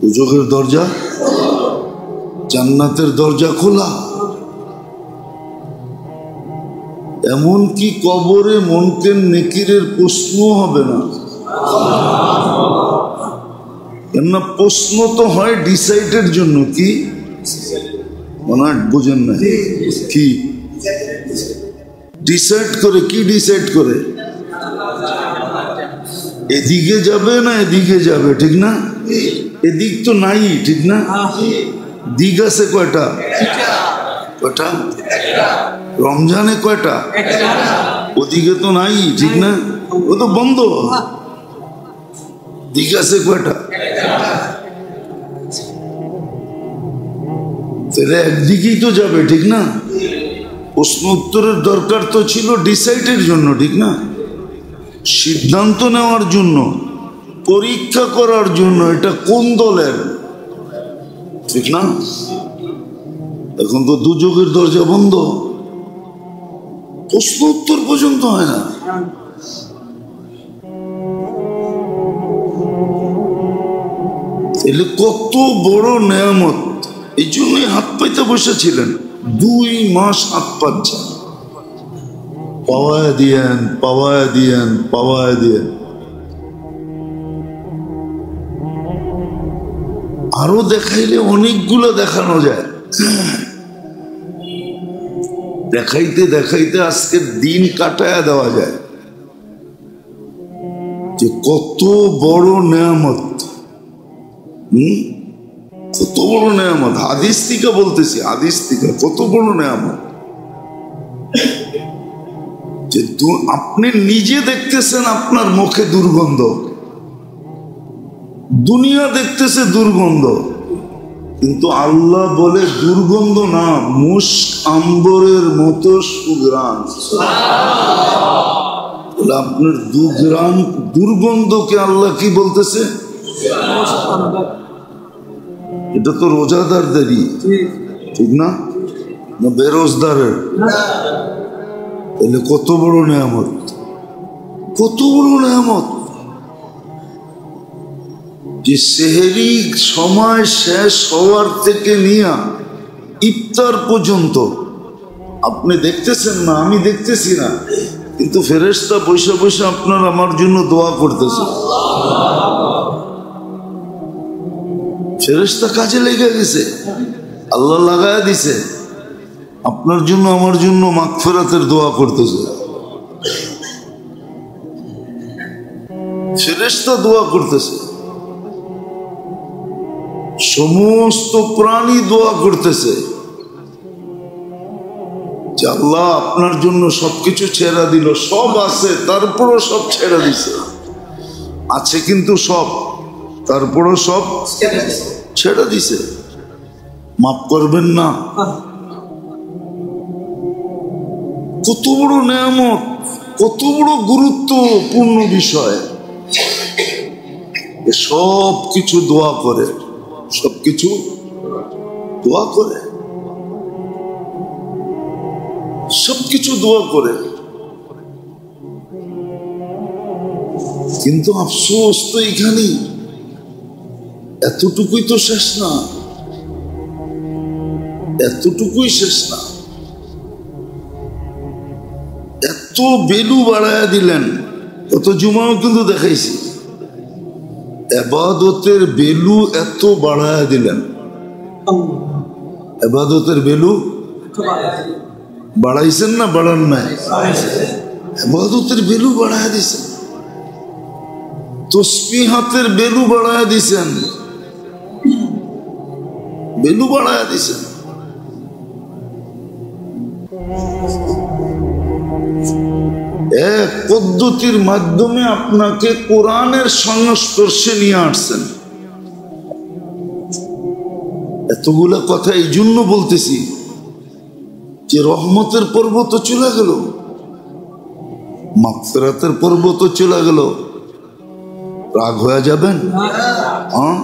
দুজকের দরজা, জান্নাতের দরজা খোলা। এমনকি কবরে মুনকির নেকিরের প্রশ্ন হবে না। কেননা প্রশ্ন তো হয় ডিসাইডের জন্য। কি মনে বুঝেন না? কি ডিসাইড করে? কি ডিসাইড করে? এদিকে যাবে না এদিকে যাবে, ঠিক না? এদিক তো নাই, ঠিক না? দিক আছে কয়টা? কয়টা? রমজানে কয়টা? ওদিকে তো নাই, ঠিক না? ও তো বন্ধ। দিক আছে কয়টা? তাহলে একদিকেই তো যাবে, ঠিক না? প্রশ্ন উত্তরের দরকার তো ছিল ডিসাইডের জন্য, ঠিক না? সিদ্ধান্ত নেওয়ার জন্য, পরীক্ষা করার জন্য এটা কোন দলের, ঠিক না? এখন তো দুজকের দরজা বন্ধ, প্রশ্ন উত্তর পর্যন্ত হয় না। এলে কত বড় নেয়ামত। এই জন্যই হাত পাইতে বসেছিলেন। 2 মাস হাত পাচ্ছেন। পাওয়ায় দিয়েন, পাওয়ায় দিয়েন, পাওয়ায় দিয়েন। আরো দেখাইলে অনেকগুলো দেখানো যায়। দেখাইতে দেখাইতে আজকের দিন কাটায়া দেওয়া যায় যে কত বড় নেয়ামত। কত বড় নেয়ামত। হাদিস থেকে বলতেছি, হাদিস থেকে কত বড় নেয়ামত যে আপনি নিজে দেখতেছেন আপনার মুখে দুর্গন্ধ, দুনিয়া দেখতেছে দুর্গন্ধ, কিন্তু আল্লাহ বলে দুর্গন্ধ না, মুস্ক আম্বরের মতো সুঘ্রাণ। আপনার দুর্গন্ধকে আল্লাহ কি বলতেছে? এটা তো রোজাদারদেরই, ঠিক না? না বেরোজদারের? তাহলে কত বড় নেয়ামত, কত বড় নেয়ামত যে সেহরি সময় শেষ হওয়ার থেকে নিয়ে ইফতার পর্যন্ত আপনি দেখতেছেন না, আমি দেখতেছি না, কিন্তু ফেরেশতা বসে বসে আপনার আমার জন্য দোয়া করতেছে। ফেরেশতা কাজে লেগে গেছে, আল্লাহ লাগায়া দিছে, আপনার জন্য আমার জন্য মাগফিরাতের দোয়া করতেছে। ফেরেশতা দোয়া করতেছে, সমস্ত প্রাণী দোয়া করতেছে যে আল্লাহ আপনার জন্য সবকিছু ছেড়ে দিল। সব আছে, তারপরও সব ছেড়ে দিছে, আছে কিন্তু সব, তারপরও সব ছেড়ে দিছে। মাফ করবেন না? কত বড় নেয়ামত, কত বড় গুরুত্বপূর্ণ বিষয়। সব কিছু দোয়া করে, সবকিছু দোয়া করে, সবকিছু দোয়া করে। কিন্তু আফসোস তো এখানেই, এতটুকুই তো শেষ না, এতটুকুই শেষ না, এত বেলু বাড়ায়া দিলেন। কত জুমাও কিন্তু দেখাইছি, ইবাদতের বেলু এত বাড়ায়া দিলেন। ইবাদতের বেলু বাড়াইছেন না বাড়ান নাই? ইবাদতের বেলু বাড়ায়া দিছেন, তসবিহাতের বেলু বাড়ায়া দিছেন, বেলু বাড়ায়া দিছেন। এক পদ্ধতির মাধ্যমে আপনাকে কোরআনের সংস্পর্শে নিয়ে আসছেন। এতগুলা কথা এই জন্য বলতেছি যে রহমতের পর্ব তো চলে গেল, মাগফিরাতের পর্ব তো চলে গেল, রাগ হয়ে যাবেন? হ্যাঁ,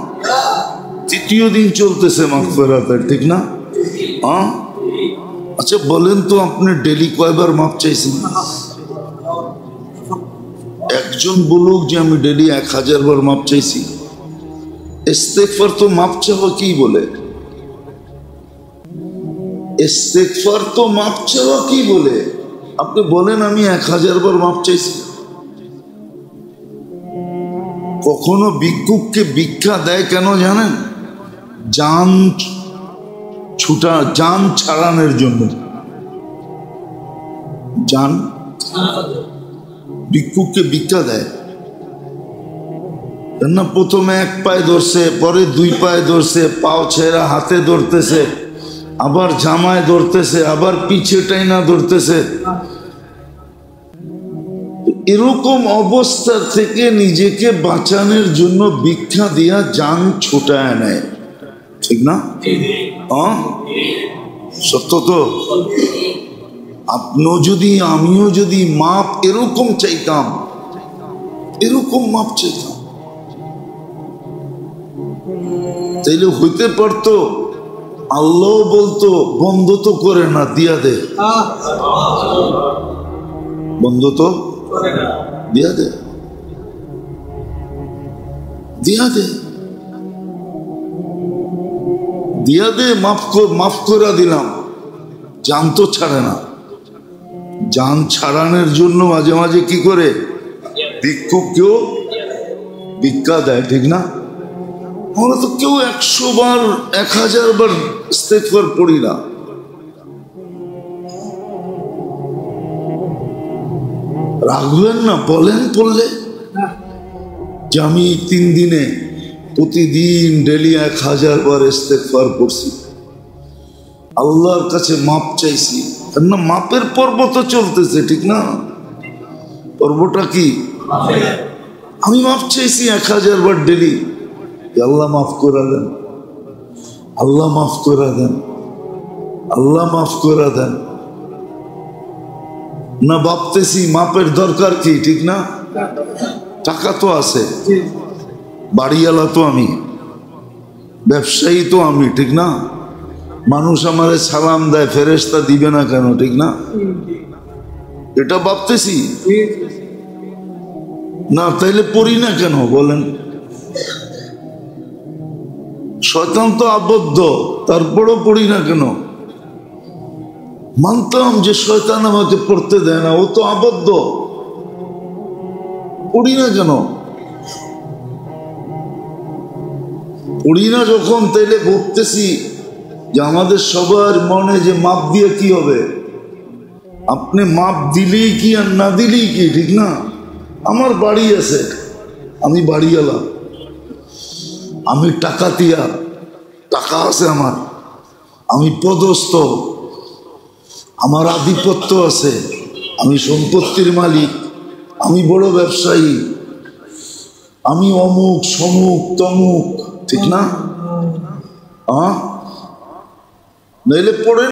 তৃতীয় দিন চলতেছে মাগফিরাতের, ঠিক না? হ্যাঁ, আচ্ছা বলেন তো আপনি ডেলি কয়বার মাপ চাইছেন? একজন বলুক যে আমি ডেলি 1000 বার মাপ চাইছি। ইস্তেগফার তো মাপ চাওয়া কি বলে? ইস্তেগফার তো মাপ চাওয়া কি বলে? আপনি বলেন আমি 1000 বার মাপ চাইছি। কখনো ভিক্ষুককে ভিক্ষা দেয় কেন জানেন? জান ছাড়ানোর জন্য। জান ভিক্ষুককে ভিক্ষা দেয় না, প্রথমে এক পায়ে ধরছে, পরে 2 পায়ে ধরছে, পাও ছেড়া হাতে ধরতেছে, আবার জামায় ধরতেছে, আবার পিছে টাইনা ধরতেছে। এরকম অবস্থা থেকে নিজেকে বাঁচানোর জন্য ভিক্ষা দিয়া জান ছুটায় নেয়, ঠিক না? সত্য তো? আপনিও যদি আমিও যদি মাপ এরকম চাইতাম, এরকম মাপ চাইতাম, তাইলে হইতে পারতো আল্লাহ বলতো বন্ধ তো করে না, দিয়া দে, বন্ধ তো দিয়া দে, দিয়া দে, দিয়া দে, মাফ করে দিলাম। জান তো ছাড়ে না, জান ছাড়ানোর জন্য মাঝে মাঝে কি করে? ভিক্ষুককেও ভিক্ষা দেয়, ঠিক না? আমরা তো কেউ 100 বার 1000 বার ইস্তেগফার পড়ি না। রাখবেন না, বলেন পড়লে যে আমি 3 দিনে প্রতিদিন ডেলি 1000 বার ইস্তেগফার পড়ছি, আল্লাহর কাছে মাপ চাইছি। না, মাপের পর্ব তো চলতেছে, ঠিক না? পর্বটা কি? আমি মাপ চাইছি 1000 বার ডেলি, আল্লাহ মাফ করে দেন, আল্লাহ মাফ করে দেন, আল্লাহ মাফ করে দেন। না ভাবতেছি মাপের দরকার কি, ঠিক না? টাকা তো আছে, বাড়িওয়ালা তো আমি, ব্যবসায়ী তো আমি, ঠিক না? মানুষ আমারে সালাম দেয়, ফেরেশতা দিবে না কেন, ঠিক না? এটা ভাবতেছি না, তাইলে পড়ি না কেন বলেন? শয়তান তো আবদ্ধ, তারপরও পড়ি না কেন? মানতাম যে শয়তান আমাকে পড়তে দেয় না, ও তো আবদ্ধ, পড়ি না কেন? পড়ি না যখন, তাইলে ভাবতেছি যে আমাদের সবার মনে যে মাপ দিয়ে কি হবে? আপনি মাপ দিলেই কি আর না দিলেই কি, ঠিক না? আমার বাড়ি আছে, আমি বাড়িওয়ালা, আমি টাকাতিয়া, টাকা আছে আমার, আমি পদস্থ, আমার আধিপত্য আছে, আমি সম্পত্তির মালিক, আমি বড় ব্যবসায়ী, আমি অমুক সমুক তমুক, ঠিক না? নইলে পড়ে